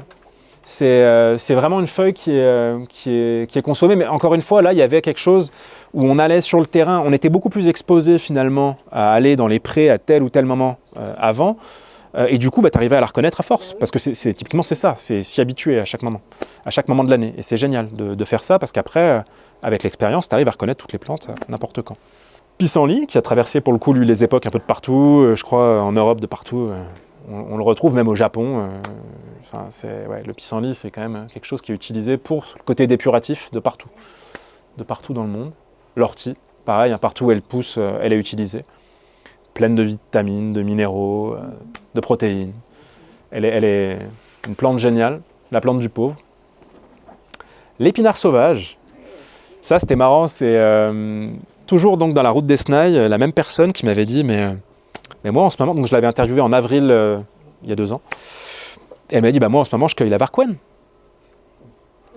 C'est vraiment une feuille qui est consommée. Mais encore une fois, là, il y avait quelque chose où on allait sur le terrain. On était beaucoup plus exposé, finalement, à aller dans les prés à tel ou tel moment avant. Et du coup, tu arrivais à la reconnaître à force. Parce que typiquement, c'est ça. C'est s'y habituer à chaque moment de l'année. Et c'est génial de faire ça parce qu'après, avec l'expérience, tu arrives à reconnaître toutes les plantes n'importe quand. Pissenlit, qui a traversé pour le coup lui les époques un peu de partout, je crois en Europe de partout, on le retrouve même au Japon. Le pissenlit c'est quand même quelque chose qui est utilisé pour le côté dépuratif de partout dans le monde. L'ortie, pareil, partout où elle pousse, elle est utilisée, pleine de vitamines, de minéraux, de protéines. Elle est une plante géniale, la plante du pauvre. L'épinard sauvage, ça c'était marrant, c'est... toujours donc dans la route d'Esnailles, la même personne qui m'avait dit mais moi en ce moment, donc je l'avais interviewé en avril il y a 2 ans, et elle m'a dit moi en ce moment je cueille la varquenne.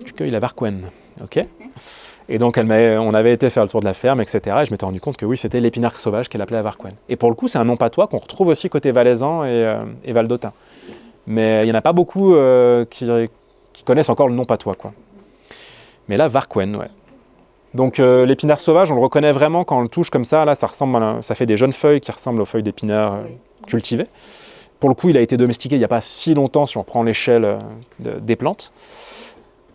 Je cueille la varquenne, ok. Et donc on avait été faire le tour de la ferme, etc. Et je m'étais rendu compte que oui, c'était l'épinard sauvage qu'elle appelait la varquenne. Et pour le coup, c'est un nom patois qu'on retrouve aussi côté valaisan et Val-d'Autun. Mais il n'y en a pas beaucoup qui connaissent encore le nom patois, quoi. Mais là, varquenne, ouais. Donc l'épinard sauvage, on le reconnaît vraiment quand on le touche comme ça. Là, ça fait des jeunes feuilles qui ressemblent aux feuilles d'épinard cultivées. Pour le coup, il a été domestiqué il n'y a pas si longtemps si on prend l'échelle des plantes.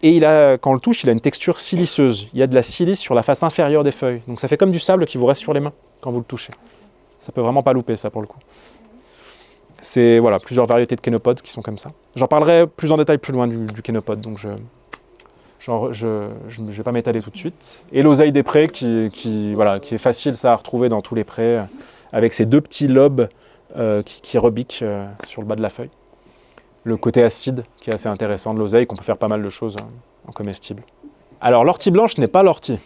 Et quand on le touche, il a une texture siliceuse. Il y a de la silice sur la face inférieure des feuilles. Donc ça fait comme du sable qui vous reste sur les mains quand vous le touchez. Ça peut vraiment pas louper ça pour le coup. C'est plusieurs variétés de kénopodes qui sont comme ça. J'en parlerai plus en détail plus loin du kénopode, donc je ne vais pas m'étaler tout de suite. Et l'oseille des prés qui est facile ça, à retrouver dans tous les prés, avec ces 2 petits lobes qui rebiquent sur le bas de la feuille. Le côté acide qui est assez intéressant de l'oseille, qu'on peut faire pas mal de choses en comestible. Alors l'ortie blanche n'est pas l'ortie.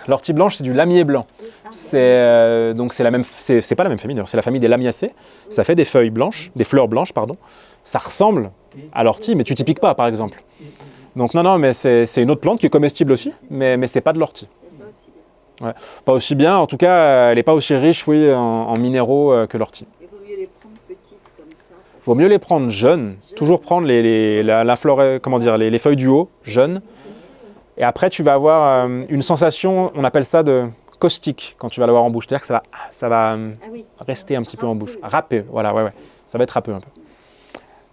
L'ortie blanche, c'est du lamier blanc. C'est pas la même famille d'ailleurs, c'est la famille des lamiacées. Ça fait des feuilles blanches, des fleurs blanches, pardon. Ça ressemble à l'ortie, mais tu t'y piques pas par exemple. Donc non, mais c'est une autre plante qui est comestible aussi, mais c'est pas de l'ortie. Ouais. Pas aussi bien, en tout cas, elle n'est pas aussi riche, en minéraux que l'ortie. Il vaut mieux les prendre petites comme ça. Il vaut mieux les prendre jeunes, toujours prendre les feuilles du haut, jeunes. Et après, tu vas avoir une sensation, on appelle ça de caustique, quand tu vas l'avoir en bouche. C'est-à-dire que ça va rester un petit peu en bouche. Râpé, voilà, ouais. Ça va être râpé un peu.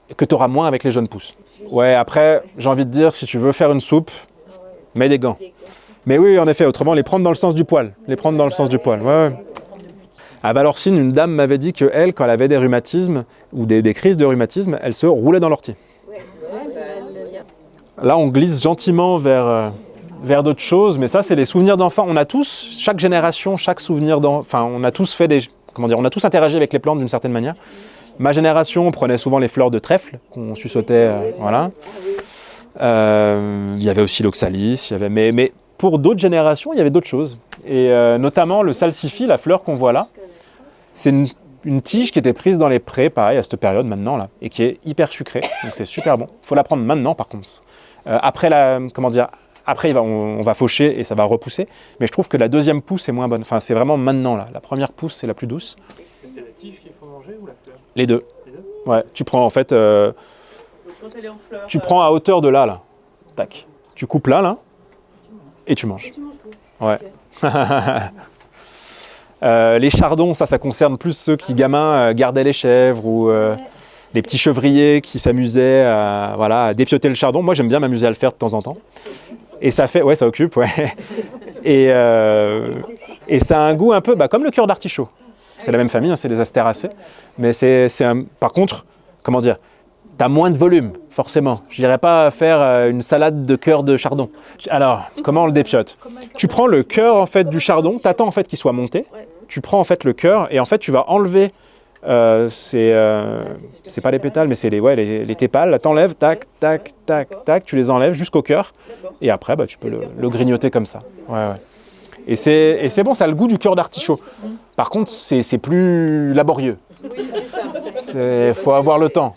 Et que tu auras moins avec les jeunes pousses. Ouais, après, j'ai envie de dire, si tu veux faire une soupe, mets des gants. Mais oui, en effet, autrement, les prendre dans le sens du poil. Ouais. À Valorcine, une dame m'avait dit qu'elle, quand elle avait des rhumatismes ou des crises de rhumatisme, elle se roulait dans l'ortie. Là, on glisse gentiment vers vers d'autres choses, mais ça, c'est les souvenirs d'enfants. On a tous, chaque génération, chaque souvenir d'enfant, enfin, on a tous fait des, comment dire, on a tous interagi avec les plantes d'une certaine manière. Ma génération prenait souvent les fleurs de trèfle qu'on suçotait, voilà. Il y avait aussi l'oxalis, mais pour d'autres générations, il y avait d'autres choses. Et notamment le salsifis, la fleur qu'on voit là, c'est une tige qui était prise dans les prés, pareil, à cette période maintenant, là, et qui est hyper sucrée, donc c'est super bon. Il faut la prendre maintenant, par contre. Après, on va faucher et ça va repousser, mais je trouve que la deuxième pousse est moins bonne. Enfin, c'est vraiment maintenant, là. La première pousse, c'est la plus douce. C'est la tige qu'il faut manger ou la fleur? Les deux. Les deux? Ouais, tu prends en fait... Donc, quand elle est en fleur, tu prends à hauteur de là. Tac. Tu coupes là, et tu manges. Ouais. Les chardons, ça concerne plus ceux qui, gamins, gardaient les chèvres ou les petits chevriers qui s'amusaient à dépioter le chardon. Moi, j'aime bien m'amuser à le faire de temps en temps. Et ça fait... Ouais, ça occupe, ouais. Et ça a un goût un peu comme le cœur d'artichaut. C'est la même famille, hein, c'est des astéracées. Mais par contre, comment dire, t'as moins de volume, forcément. Je n'irais pas faire une salade de cœur de chardon. Alors, comment on le dépiote? Tu prends le cœur en fait, du chardon, t'attends en fait qu'il soit monté. Tu prends en fait le cœur et en fait tu vas enlever, c'est pas les pétales, mais c'est les tépales. Là, t'enlèves, tac, tac, tac, tac, tu les enlèves jusqu'au cœur. Et après, tu peux le grignoter comme ça. Ouais. Et c'est bon, ça a le goût du cœur d'artichaut. Par contre, c'est plus laborieux. Il faut avoir le temps.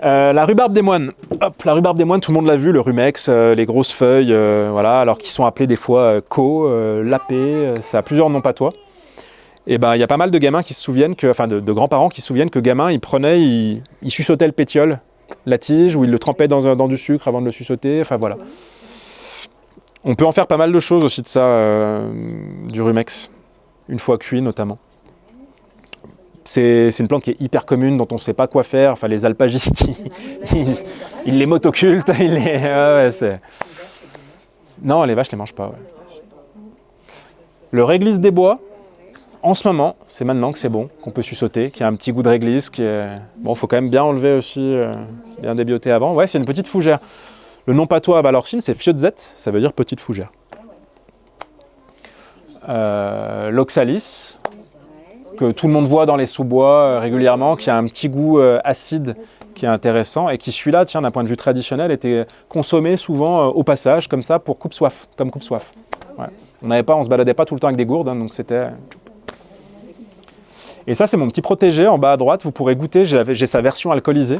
La rhubarbe des moines. Hop, la rhubarbe des moines, tout le monde l'a vu, le rumex, les grosses feuilles, alors qui sont appelées des fois co, lapé, ça a plusieurs noms patois. Et il y a pas mal de gamins qui se souviennent de grands-parents qui se souviennent que gamins, ils suçotaient le pétiole, la tige, ou ils le trempaient dans du sucre avant de le suçoter, voilà. On peut en faire pas mal de choses aussi de ça, du rumex, une fois cuit notamment. C'est une plante qui est hyper commune, dont on ne sait pas quoi faire. Enfin, les alpagistes, ils les motocultent. Non, les vaches ne les mangent pas. Ouais. Le réglisse des bois, en ce moment, c'est maintenant que c'est bon, qu'on peut suçoter, qu'il y a un petit goût de réglisse. Bon, il faut quand même bien enlever aussi, bien débioter avant. Ouais, c'est une petite fougère. Le nom patois à Valorcine, c'est fiotzette, ça veut dire petite fougère. L'oxalis, que tout le monde voit dans les sous-bois régulièrement, qui a un petit goût acide qui est intéressant et qui, celui-là, d'un point de vue traditionnel, était consommé souvent au passage, comme ça, pour coupe-soif, comme coupe-soif. Ouais. On se baladait pas tout le temps avec des gourdes, donc c'était... Et ça, c'est mon petit protégé en bas à droite, vous pourrez goûter, j'ai sa version alcoolisée.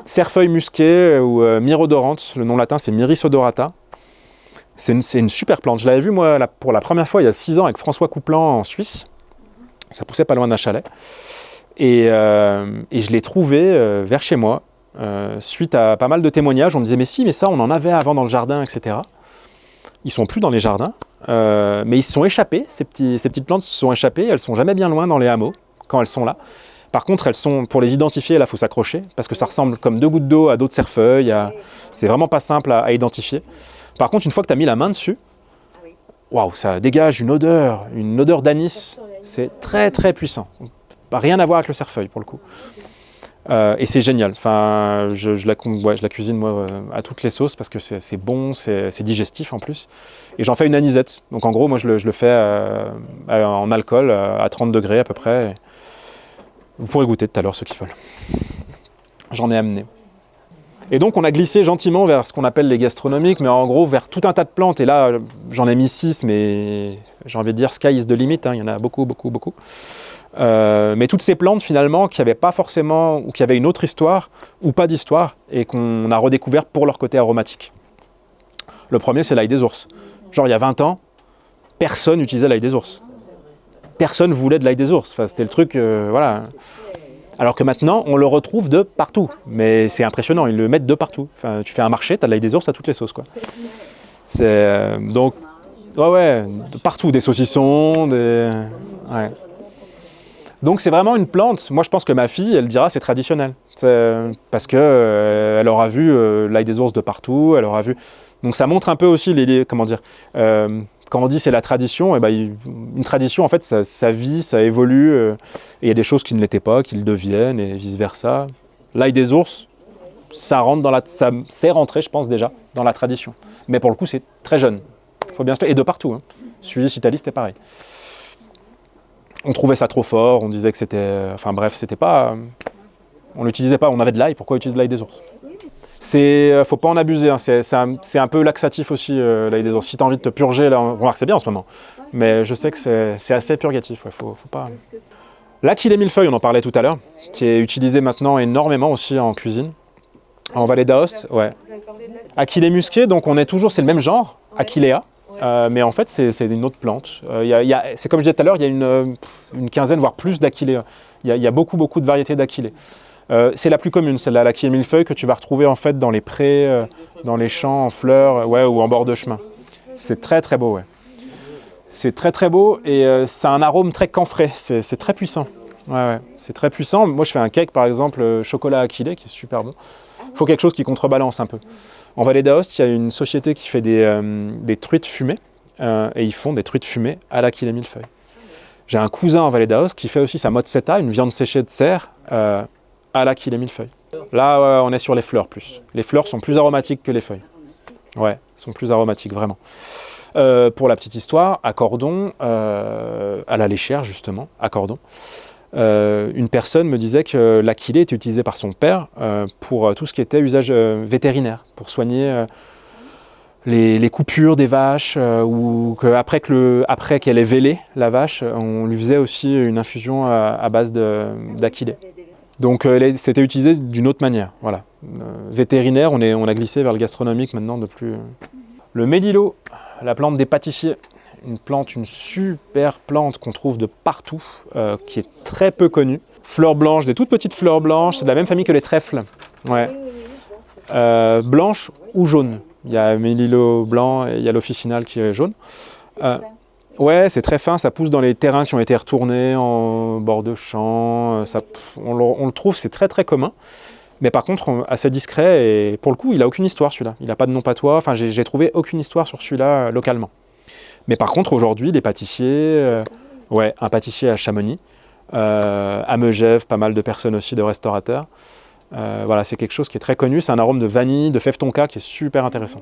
Cerfeuil musqué ou myrodorante, le nom latin c'est Myris odorata. C'est une super plante, je l'avais vue moi pour la première fois il y a 6 ans avec François Couplan en Suisse. Ça poussait pas loin d'un chalet. Et je l'ai trouvé vers chez moi, suite à pas mal de témoignages. On me disait, mais ça, on en avait avant dans le jardin, etc. Ils sont plus dans les jardins, mais ils se sont échappés, ces petites plantes se sont échappées, elles sont jamais bien loin dans les hameaux, quand elles sont là. Par contre, pour les identifier, là, il faut s'accrocher, parce que ça ressemble comme 2 gouttes d'eau à d'autres cerfeuilles. C'est vraiment pas simple à identifier. Par contre, une fois que tu as mis la main dessus, waouh, ça dégage une odeur d'anis. C'est très très puissant. Rien à voir avec le cerfeuil pour le coup. Et c'est génial. Enfin, je la cuisine moi à toutes les sauces parce que c'est bon, c'est digestif en plus. Et j'en fais une anisette. Donc en gros, moi je le fais en alcool à 30 degrés à peu près. Vous pourrez goûter tout à l'heure ceux qui veulent. J'en ai amené. Et donc on a glissé gentiment vers ce qu'on appelle les gastronomiques, mais en gros vers tout un tas de plantes. Et là, j'en ai mis 6, mais j'ai envie de dire sky is the limit, hein, il y en a beaucoup. Mais toutes ces plantes finalement qui n'avaient pas forcément, ou qui avaient une autre histoire, ou pas d'histoire, et qu'on a redécouvert pour leur côté aromatique. Le premier, c'est l'ail des ours. Genre il y a 20 ans, personne n'utilisait l'ail des ours. Personne voulait de l'ail des ours. Enfin, c'était le truc, voilà. Alors que maintenant, on le retrouve de partout. Mais c'est impressionnant, ils le mettent de partout. Enfin, tu fais un marché, tu as de l'ail des ours à toutes les sauces, quoi. C'est donc, de partout, des saucissons, ouais. Donc c'est vraiment une plante. Moi, je pense que ma fille, elle dira c'est traditionnel. Parce que elle aura vu l'ail des ours de partout, elle aura vu. Donc ça montre un peu aussi comment dire. Quand on dit c'est la tradition, une tradition en fait ça vit, ça évolue, et il y a des choses qui ne l'étaient pas, qui le deviennent et vice versa. L'ail des ours, ça c'est rentré je pense déjà dans la tradition. Mais pour le coup, c'est très jeune. Faut bien se... Et de partout. Hein. Suisse, Italie, c'était pareil. On trouvait ça trop fort, on disait que c'était... Enfin bref, c'était pas... On l'utilisait pas, on avait de l'ail, pourquoi utiliser l'ail des ours? Faut pas en abuser, hein. C'est un peu laxatif aussi, l'ail des ours. Si tu as envie de te purger, là, on remarque c'est bien en ce moment. Mais je sais que c'est assez purgatif, ouais, faut pas... L'Achillée millefeuille, on en parlait tout à l'heure, qui est utilisé maintenant énormément aussi en cuisine. En Vallée d'Aoste, ouais. Achillée musquée, donc on est toujours, c'est le même genre, Achillea. Mais en fait, c'est une autre plante. C'est comme je disais tout à l'heure, il y a une quinzaine, voire plus d'Achillea. Il y a beaucoup de variétés d'Achillée. C'est la plus commune, celle-là, l'Achillée millefeuille, que tu vas retrouver en fait dans les prés, dans les champs, en fleurs, ouais, ou en bord de chemin. C'est très très beau, ouais. C'est très très beau et ça a un arôme très camphré, c'est très puissant. Ouais, c'est très puissant. Moi, je fais un cake, par exemple, chocolat Achillée, qui est super bon. Il faut quelque chose qui contrebalance un peu. En Vallée d'Aoste, il y a une société qui fait des truites fumées, et ils font des truites fumées à l'Achillée millefeuille. J'ai un cousin en Vallée d'Aoste qui fait aussi sa mozzetta, une viande séchée de cerf, à l'Achillée millefeuille. Là, on est sur les fleurs plus. Les fleurs sont plus aromatiques que les feuilles. Ouais, sont plus aromatiques, vraiment. Pour la petite histoire, à Cordon, à la Léchère justement, à Cordon, une personne me disait que l'Achillée était utilisée par son père pour tout ce qui était usage vétérinaire, pour soigner les coupures des vaches, ou après qu'elle ait vélé la vache, on lui faisait aussi une infusion à base d'Achillée. Donc c'était utilisé d'une autre manière. Voilà. Vétérinaire, on a glissé vers le gastronomique maintenant de plus... Le mélilo, la plante des pâtissiers, une super plante qu'on trouve de partout, qui est très peu connue. Fleurs blanches, des toutes petites fleurs blanches, c'est de la même famille que les trèfles. Ouais. Blanches ou jaunes. Il y a le mélilo blanc et il y a l'officinal qui est jaune. Ouais, c'est très fin, ça pousse dans les terrains qui ont été retournés en bord de champ. On le trouve, c'est très très commun. Mais par contre, assez discret, et pour le coup, il n'a aucune histoire celui-là. Il n'a pas de nom patois, enfin j'ai trouvé aucune histoire sur celui-là localement. Mais par contre, aujourd'hui, les pâtissiers, ouais, un pâtissier à Chamonix, à Megève, pas mal de personnes aussi, de restaurateurs. Voilà, c'est quelque chose qui est très connu, c'est un arôme de vanille, de fève tonka qui est super intéressant.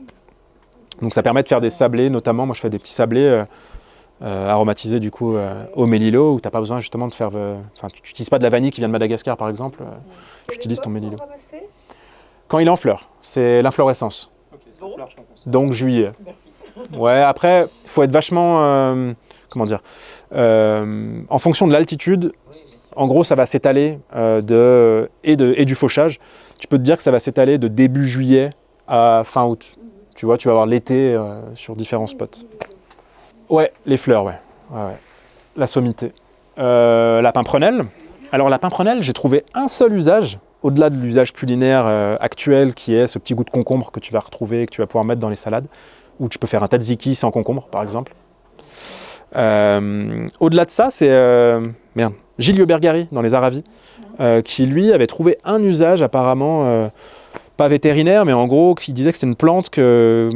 Donc ça permet de faire des sablés, notamment, moi je fais des petits sablés aromatisés du coup au mélilo, où tu n'as pas besoin justement de faire... Enfin, tu n'utilises pas de la vanille qui vient de Madagascar par exemple, tu utilises ton mélilo. Quand il est en fleurs, c'est l'inflorescence. Donc juillet. Ouais, après, il faut être vachement... comment dire en fonction de l'altitude, en gros, ça va s'étaler et du fauchage. Tu peux te dire que ça va s'étaler de début juillet à fin août. Tu vois, tu vas avoir l'été sur différents spots. Ouais, les fleurs, ouais. La sommité. La pimprenelle. Alors la pimprenelle, j'ai trouvé un seul usage, au-delà de l'usage culinaire actuel, qui est ce petit goût de concombre que tu vas retrouver, que tu vas pouvoir mettre dans les salades, où tu peux faire un tzatziki sans concombre, par exemple. Au-delà de ça, c'est Giulio Bergari, dans les Aravis, qui lui avait trouvé un usage apparemment, pas vétérinaire, mais en gros, qui disait que c'était une plante que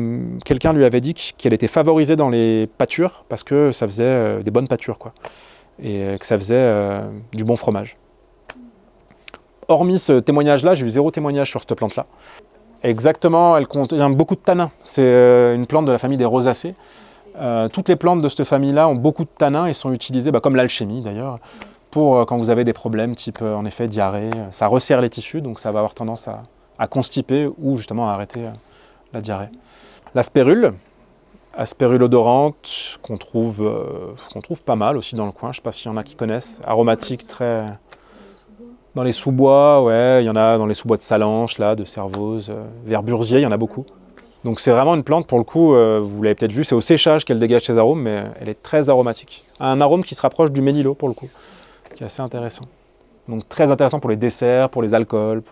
quelqu'un lui avait dit qu'elle était favorisée dans les pâtures, parce que ça faisait des bonnes pâtures, quoi, et que ça faisait du bon fromage. Hormis ce témoignage-là, j'ai eu 0 témoignage sur cette plante-là. Exactement, elle contient beaucoup de tanins. C'est une plante de la famille des rosacées. Toutes les plantes de cette famille-là ont beaucoup de tanins et sont utilisées, comme l'alchimie d'ailleurs, pour quand vous avez des problèmes type en effet diarrhée. Ça resserre les tissus, donc ça va avoir tendance à constiper ou justement à arrêter la diarrhée. La spérule, aspérule odorante, qu'on trouve pas mal aussi dans le coin. Je ne sais pas s'il y en a qui connaissent. Aromatique, très... Dans les sous-bois, ouais, il y en a dans les sous-bois de Salanches, là, de Servoz, vers Burzier, il y en a beaucoup. Donc c'est vraiment une plante, pour le coup, vous l'avez peut-être vu, c'est au séchage qu'elle dégage ses arômes, mais elle est très aromatique. Un arôme qui se rapproche du mélilo, pour le coup, qui est assez intéressant. Donc très intéressant pour les desserts, pour les alcools,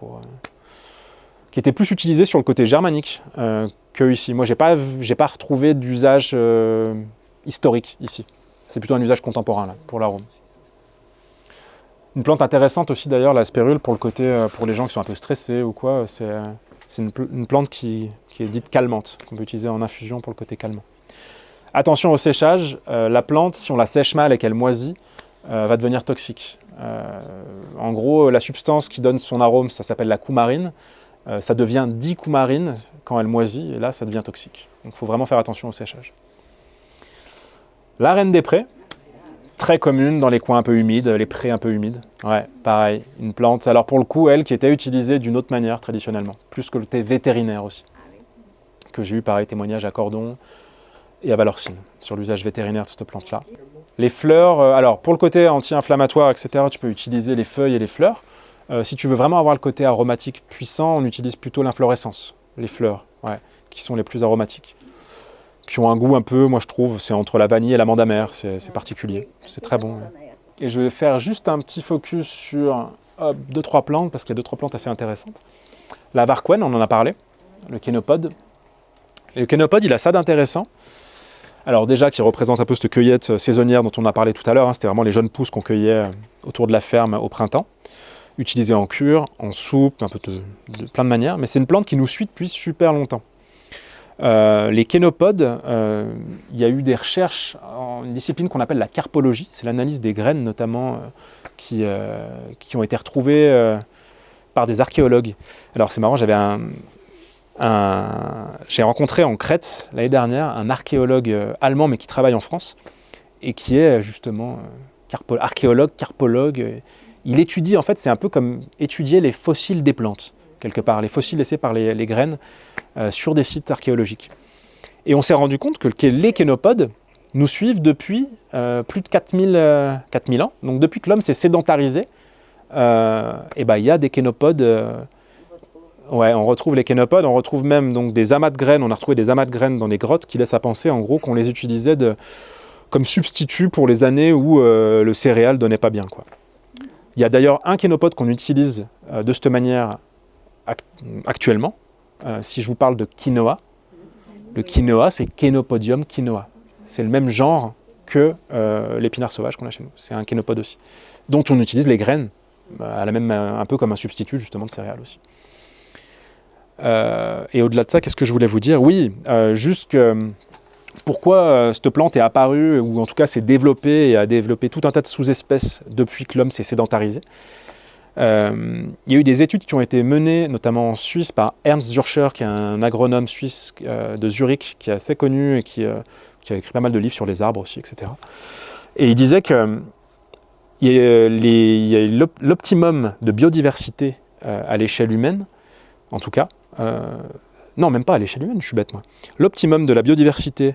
qui était plus utilisé sur le côté germanique que ici. Moi, j'ai pas retrouvé d'usage historique ici. C'est plutôt un usage contemporain, là, pour l'arôme. Une plante intéressante aussi, d'ailleurs, la spérule, pour le côté, pour les gens qui sont un peu stressés ou quoi, c'est une plante qui est dite calmante, qu'on peut utiliser en infusion pour le côté calmant. Attention au séchage, la plante, si on la sèche mal et qu'elle moisit, va devenir toxique. En gros, la substance qui donne son arôme, ça s'appelle la coumarine, Ça devient dicoumarine quand elle moisit, et là, ça devient toxique. Donc, il faut vraiment faire attention au séchage. La reine des prés, très commune dans les coins un peu humides, les prés un peu humides. Ouais, pareil, une plante. Alors, pour le coup, elle qui était utilisée d'une autre manière traditionnellement, plus que le thé vétérinaire aussi. Que j'ai eu, pareil, témoignage à Cordon et à Valorcine sur l'usage vétérinaire de cette plante-là. Les fleurs, alors pour le côté anti-inflammatoire, etc., tu peux utiliser les feuilles et les fleurs. Si tu veux vraiment avoir le côté aromatique puissant, on utilise plutôt l'inflorescence, les fleurs, ouais, qui sont les plus aromatiques. Qui ont un goût un peu, moi je trouve, c'est entre la vanille et l'amande amère, c'est particulier, c'est très bon. Ouais. Et je vais faire juste un petit focus sur 2-3 plantes, parce qu'il y a 2-3 plantes assez intéressantes. La varquenne, on en a parlé, le kénopode. Et le kénopode, il a ça d'intéressant. Alors déjà, qui représente un peu cette cueillette saisonnière dont on a parlé tout à l'heure, hein, c'était vraiment les jeunes pousses qu'on cueillait autour de la ferme au printemps, utilisées en cure, en soupe, un peu de plein de manières, mais c'est une plante qui nous suit depuis super longtemps. Les kénopodes, il y a eu des recherches en une discipline qu'on appelle la carpologie, c'est l'analyse des graines notamment qui ont été retrouvées par des archéologues. Alors c'est marrant, j'ai rencontré en Crète l'année dernière un archéologue allemand mais qui travaille en France et qui est justement archéologue, carpologue. Il étudie, en fait c'est un peu comme étudier les fossiles des plantes, quelque part, les fossiles laissés par les graines sur des sites archéologiques. Et on s'est rendu compte que les kénopodes nous suivent depuis plus de 4000 ans. Donc depuis que l'homme s'est sédentarisé, et ben, il y a des kénopodes. Ouais, on retrouve les kénopodes, on retrouve même donc, des amas de graines. On a retrouvé des amas de graines dans les grottes qui laissent à penser en gros qu'on les utilisait comme substitut pour les années où le céréal donnait pas bien, quoi. Il y a d'ailleurs un kénopode qu'on utilise de cette manière actuellement. Si je vous parle de quinoa, le quinoa, c'est Kénopodium quinoa. C'est le même genre que l'épinard sauvage qu'on a chez nous. C'est un kénopode aussi, dont on utilise les graines, un peu comme un substitut justement de céréales aussi. Et au-delà de ça, qu'est-ce que je voulais vous dire ? Oui, juste que pourquoi cette plante est apparue, ou en tout cas s'est développée et a développé tout un tas de sous-espèces depuis que l'homme s'est sédentarisé. Il y a eu des études qui ont été menées, notamment en Suisse, par Ernst Zürcher, qui est un agronome suisse de Zurich, qui est assez connu et qui a écrit pas mal de livres sur les arbres aussi, etc. Et il disait qu'il y a l'optimum de biodiversité à l'échelle humaine, en tout cas. Non, même pas à l'échelle humaine, je suis bête moi. L'optimum de la biodiversité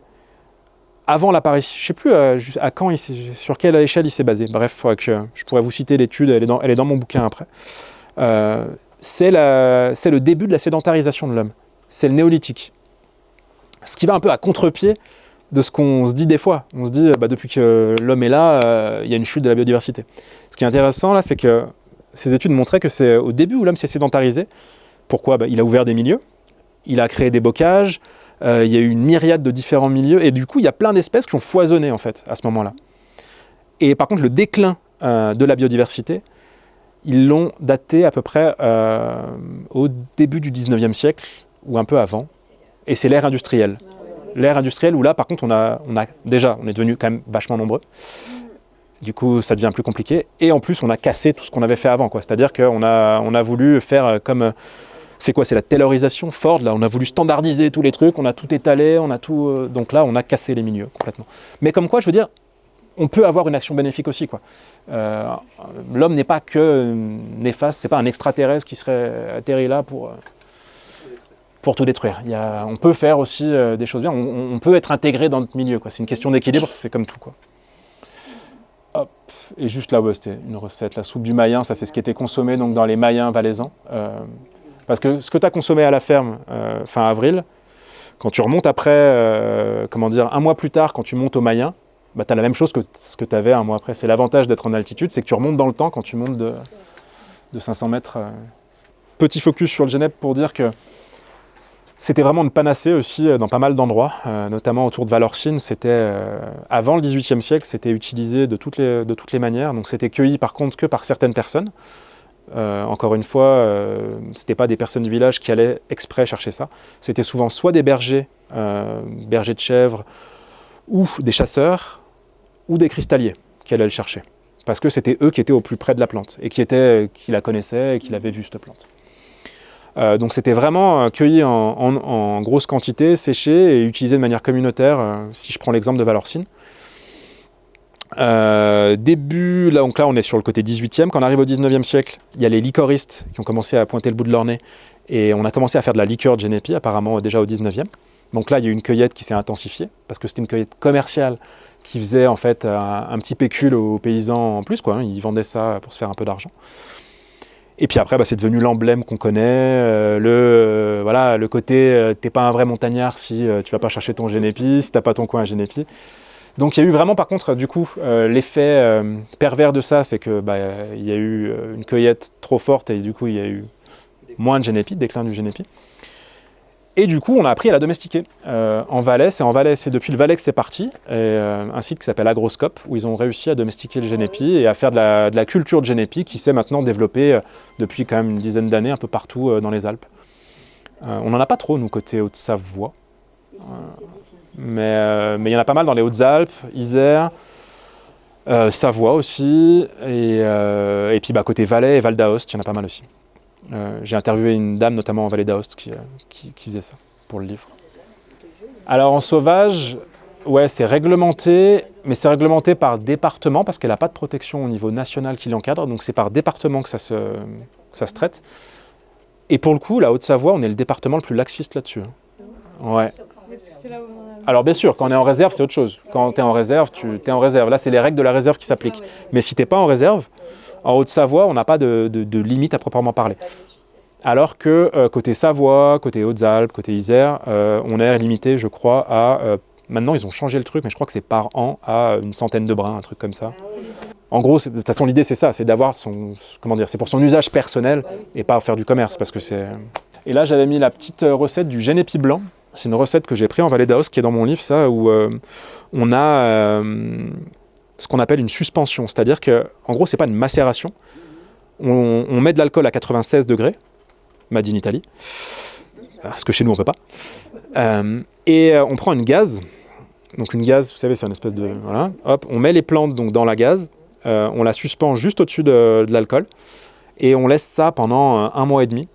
avant l'apparition, je ne sais plus à quand, sur quelle échelle il s'est basé. Bref, je pourrais vous citer l'étude, elle est dans mon bouquin après. C'est le début de la sédentarisation de l'homme. C'est le néolithique. Ce qui va un peu à contre-pied de ce qu'on se dit des fois. On se dit, depuis que l'homme est là, il y a une chute de la biodiversité. Ce qui est intéressant là, c'est que ces études montraient que c'est au début où l'homme s'est sédentarisé. Pourquoi ? Il a ouvert des milieux, il a créé des bocages, il y a eu une myriade de différents milieux, et du coup, il y a plein d'espèces qui ont foisonné, en fait, à ce moment-là. Et par contre, le déclin de la biodiversité, ils l'ont daté à peu près au début du 19e siècle, ou un peu avant, et c'est l'ère industrielle. L'ère industrielle où là, par contre, on est devenu quand même vachement nombreux. Du coup, ça devient plus compliqué. Et en plus, on a cassé tout ce qu'on avait fait avant, quoi. C'est-à-dire qu'on a voulu faire comme... C'est quoi ? C'est la taylorisation Ford, là, on a voulu standardiser tous les trucs, on a tout étalé, on a tout... donc là, on a cassé les milieux, complètement. Mais comme quoi, je veux dire, on peut avoir une action bénéfique aussi, quoi. L'homme n'est pas que néfaste, c'est pas un extraterrestre qui serait atterri là pour tout détruire. On peut faire aussi des choses bien, on peut être intégré dans notre milieu, quoi. C'est une question d'équilibre, c'est comme tout, quoi. Hop. Et juste là, c'était une recette, la soupe du Mayen, ça c'est ce qui était consommé donc, dans les Mayens valaisans. Parce que ce que tu as consommé à la ferme fin avril, quand tu remontes après, un mois plus tard, quand tu montes au Mayen, tu as la même chose que ce que tu avais un mois après. C'est l'avantage d'être en altitude, c'est que tu remontes dans le temps quand tu montes de 500 mètres. Petit focus sur le Genep pour dire que c'était vraiment une panacée aussi dans pas mal d'endroits, notamment autour de Valorcine. C'était, avant le XVIIIe siècle, c'était utilisé de toutes les manières. Donc c'était cueilli par contre que par certaines personnes. Encore une fois, c'était pas des personnes du village qui allaient exprès chercher ça. C'était souvent soit des bergers de chèvres, ou des chasseurs, ou des cristalliers qui allaient le chercher. Parce que c'était eux qui étaient au plus près de la plante, et qui la connaissaient, et qui l'avaient vue, cette plante. Donc c'était vraiment cueilli en grosse quantité, séché et utilisé de manière communautaire, si je prends l'exemple de Valorcine. Donc là on est sur le côté 18e, quand on arrive au 19e siècle, il y a les liquoristes qui ont commencé à pointer le bout de leur nez et on a commencé à faire de la liqueur de Genepi, apparemment déjà au 19e. Donc là il y a eu une cueillette qui s'est intensifiée, parce que c'était une cueillette commerciale qui faisait en fait un petit pécule aux paysans en plus, quoi, hein, ils vendaient ça pour se faire un peu d'argent. Et puis après, c'est devenu l'emblème qu'on connaît, le côté t'es pas un vrai montagnard si tu vas pas chercher ton Genepi, si t'as pas ton coin à Genepi. Donc il y a eu vraiment par contre du coup l'effet pervers de ça, c'est que il y a eu une cueillette trop forte et du coup il y a eu moins de Genepi, déclin du Genepi. Et du coup on a appris à la domestiquer en Valais, c'est depuis le Valais que c'est parti, un site qui s'appelle Agroscope, où ils ont réussi à domestiquer le Genepi et à faire de la culture de Genepi qui s'est maintenant développée depuis quand même une dizaine d'années un peu partout dans les Alpes. On n'en a pas trop nous côté Haute-Savoie. Mais il y en a pas mal dans les Hautes-Alpes, Isère, Savoie aussi, et puis côté Valais et Val d'Aoste, il y en a pas mal aussi. J'ai interviewé une dame notamment en Vallée d'Aoste qui faisait ça pour le livre. Alors en sauvage, ouais, c'est réglementé, mais c'est réglementé par département parce qu'elle n'a pas de protection au niveau national qui l'encadre, donc c'est par département que ça se traite. Et pour le coup, la Haute-Savoie, on est le département le plus laxiste là-dessus. Ouais. Alors bien sûr, quand on est en réserve, c'est autre chose. Quand tu es en réserve, tu es en réserve. Là, c'est les règles de la réserve qui s'appliquent. Mais si tu n'es pas en réserve, en Haute-Savoie, on n'a pas de limite à proprement parler. Alors que côté Savoie, côté Hautes-Alpes, côté Isère, on est limité, je crois, à... maintenant, ils ont changé le truc, mais je crois que c'est par an à une centaine de brins, un truc comme ça. En gros, de toute façon, l'idée, c'est ça, c'est d'avoir c'est pour son usage personnel et pas faire du commerce, parce que c'est... Et là, j'avais mis la petite recette du Genepi blanc. C'est une recette que j'ai prise en Vallée d'Aoste, qui est dans mon livre, ça, où on a ce qu'on appelle une suspension. C'est-à-dire que, en gros, c'est pas une macération. On met de l'alcool à 96 degrés, made in Italy, parce que chez nous, on peut pas. Et on prend une gaze. Donc une gaze, vous savez, c'est une espèce de... Voilà. Hop, on met les plantes donc, dans la gaze, on la suspend juste au-dessus de l'alcool, et on laisse ça pendant 1 mois et demi.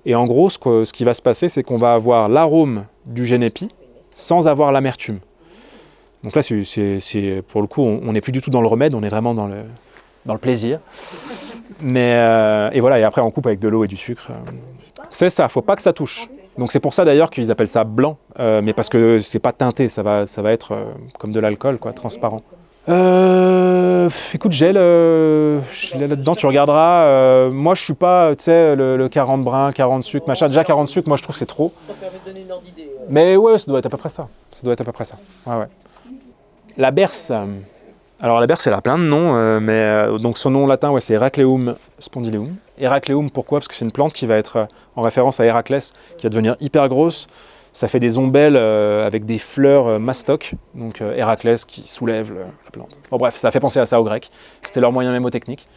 Et en gros, ce qui va se passer, c'est qu'on va avoir l'arôme du Genepi sans avoir l'amertume. Donc là, pour le coup, on n'est plus du tout dans le remède, on est vraiment dans le plaisir. Et voilà, et après on coupe avec de l'eau et du sucre. C'est ça, faut pas que ça touche. Donc c'est pour ça d'ailleurs qu'ils appellent ça blanc, mais parce que c'est pas teinté, ça va être comme de l'alcool, quoi, transparent. Écoute, j'ai là-dedans, tu regarderas. Moi, je suis pas, tu sais, le 40 brins, 40 sucres, machin. Déjà, 40 sucres, moi, je trouve que c'est trop. Ça permet de donner une ordre d'idée. Mais ouais, ça doit être à peu près ça. Ouais. La berce. Alors, la berce, elle a plein de noms, donc son nom latin, ouais, c'est Heracleum spondyleum. Heracleum, pourquoi ? Parce que c'est une plante qui va être en référence à Héraclès, qui va devenir hyper grosse. Ça fait des ombelles avec des fleurs mastoc, donc Héraclès qui soulève la plante. Bon bref, ça fait penser à ça aux Grecs, c'était leur moyen mémotechnique.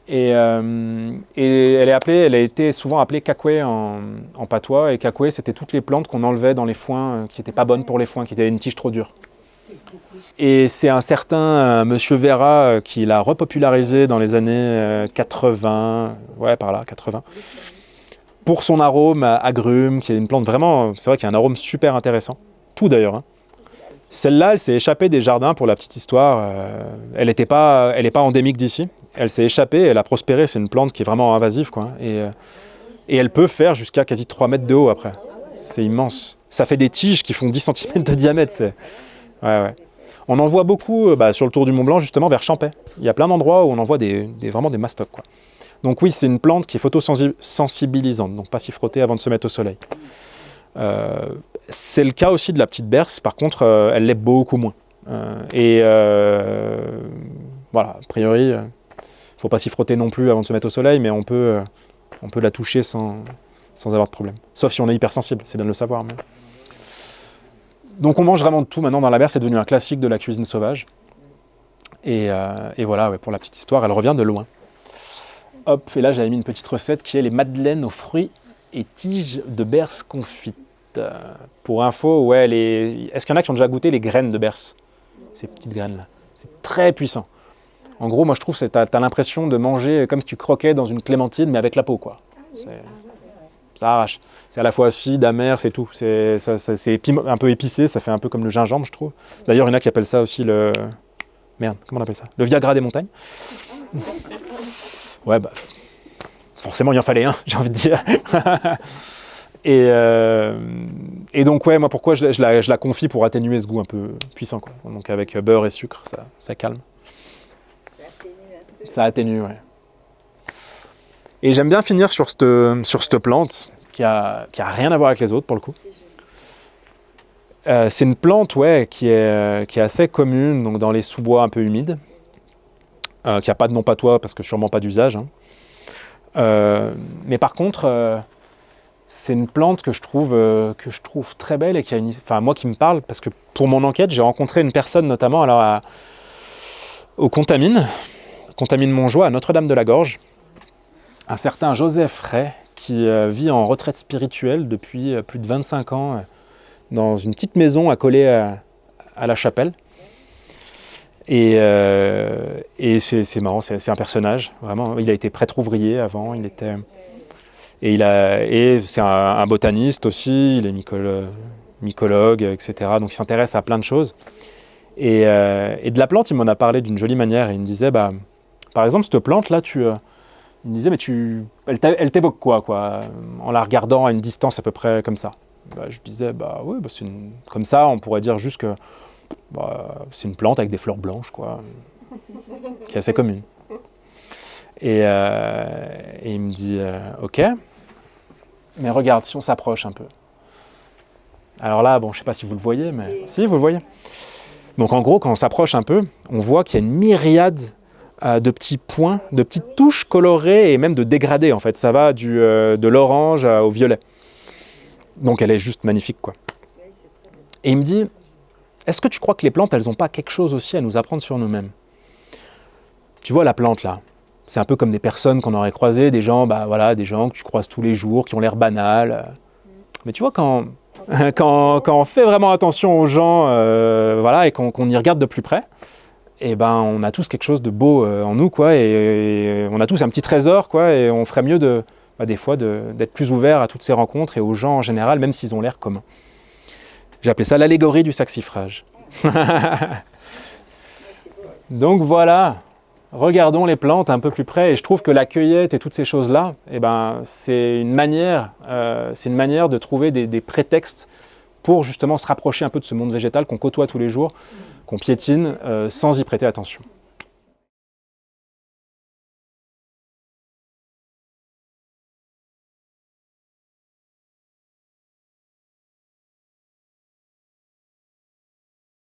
Et elle a été souvent appelée kakoué en patois, et kakoué c'était toutes les plantes qu'on enlevait dans les foins qui n'étaient pas bonnes pour les foins, qui étaient une tige trop dure. Et c'est un certain monsieur Vera qui l'a repopularisé dans les années 80, ouais par là, 80. Pour son arôme agrume, qui est une plante vraiment, c'est vrai qu'il y a un arôme super intéressant. Tout d'ailleurs. Hein. Celle-là, elle s'est échappée des jardins pour la petite histoire. Elle n'est pas endémique d'ici. Elle s'est échappée, elle a prospéré. C'est une plante qui est vraiment invasive, quoi. Et elle peut faire jusqu'à quasi 3 mètres de haut après. C'est immense. Ça fait des tiges qui font 10 cm de diamètre. Ouais. On en voit beaucoup sur le Tour du Mont Blanc, justement, vers Champais. Il y a plein d'endroits où on en voit vraiment des mastocs, quoi. Donc oui, c'est une plante qui est photosensibilisante, donc pas s'y frotter avant de se mettre au soleil. C'est le cas aussi de la petite berce, par contre, elle l'est beaucoup moins. Voilà, a priori, il ne faut pas s'y frotter non plus avant de se mettre au soleil, mais on peut la toucher sans avoir de problème. Sauf si on est hypersensible, c'est bien de le savoir. Mais... Donc on mange vraiment de tout maintenant dans la berce, c'est devenu un classique de la cuisine sauvage. Et voilà, ouais, pour la petite histoire, elle revient de loin. Hop, et là j'avais mis une petite recette qui est les madeleines aux fruits et tiges de berce confites. Pour info, ouais, est-ce qu'il y en a qui ont déjà goûté les graines de berce ? Ces petites graines-là. C'est très puissant. En gros, moi je trouve que t'as l'impression de manger comme si tu croquais dans une clémentine, mais avec la peau, quoi. ça arrache. C'est à la fois acide, amer, c'est tout. C'est un peu épicé, ça fait un peu comme le gingembre, je trouve. D'ailleurs, il y en a qui appellent ça aussi le... Merde, comment on appelle ça? Le Viagra des montagnes. Ouais, bah... Forcément, il en fallait un, j'ai envie de dire. Et donc, ouais, moi, pourquoi je la confie pour atténuer ce goût un peu puissant, quoi. Donc, avec beurre et sucre, ça calme. Ça atténue un peu. Ça atténue, ouais. Et j'aime bien finir sur cette plante qui a rien à voir avec les autres, pour le coup. C'est joli. C'est une plante, ouais, qui est assez commune donc dans les sous-bois un peu humides, qui n'a pas de nom patois parce que sûrement pas d'usage, hein. Mais par contre, c'est une plante que je trouve très belle et qui a enfin moi qui me parle parce que pour mon enquête j'ai rencontré une personne notamment alors au Contamine Montjoie à Notre-Dame-de-la-Gorge, un certain Joseph Ray qui vit en retraite spirituelle depuis plus de 25 ans dans une petite maison accolée à la chapelle. Et c'est marrant, c'est un personnage, vraiment. Il a été prêtre ouvrier avant, et c'est un botaniste aussi, il est mycologue, etc. Donc il s'intéresse à plein de choses. Et de la plante, il m'en a parlé d'une jolie manière. Et il me disait, bah, par exemple, cette plante-là, il me disait, mais elle t'évoque quoi, en la regardant à une distance à peu près comme ça. Bah, je disais, bah oui, bah, comme ça, on pourrait dire juste que c'est une plante avec des fleurs blanches, quoi, qui est assez commune. Et il me dit, ok, mais regarde, si on s'approche un peu. Alors là, bon, je ne sais pas si vous le voyez, mais si, vous le voyez. Donc en gros, quand on s'approche un peu, on voit qu'il y a une myriade de petits points, de petites touches colorées et même de dégradés, en fait. Ça va de l'orange au violet. Donc elle est juste magnifique, quoi. Et il me dit, est-ce que tu crois que les plantes, elles n'ont pas quelque chose aussi à nous apprendre sur nous-mêmes? Tu vois la plante là, c'est un peu comme des personnes qu'on aurait croisées, des gens que tu croises tous les jours, qui ont l'air banals. Mais tu vois, quand on fait vraiment attention aux gens, et qu'on y regarde de plus près, et ben on a tous quelque chose de beau en nous, quoi, et on a tous un petit trésor, quoi, et on ferait mieux des fois d'être plus ouvert à toutes ces rencontres et aux gens en général, même s'ils ont l'air communs. J'ai appelé ça l'allégorie du saxifrage. Donc voilà, regardons les plantes un peu plus près, et je trouve que la cueillette et toutes ces choses-là, c'est une manière de trouver des prétextes pour justement se rapprocher un peu de ce monde végétal qu'on côtoie tous les jours, qu'on piétine sans y prêter attention.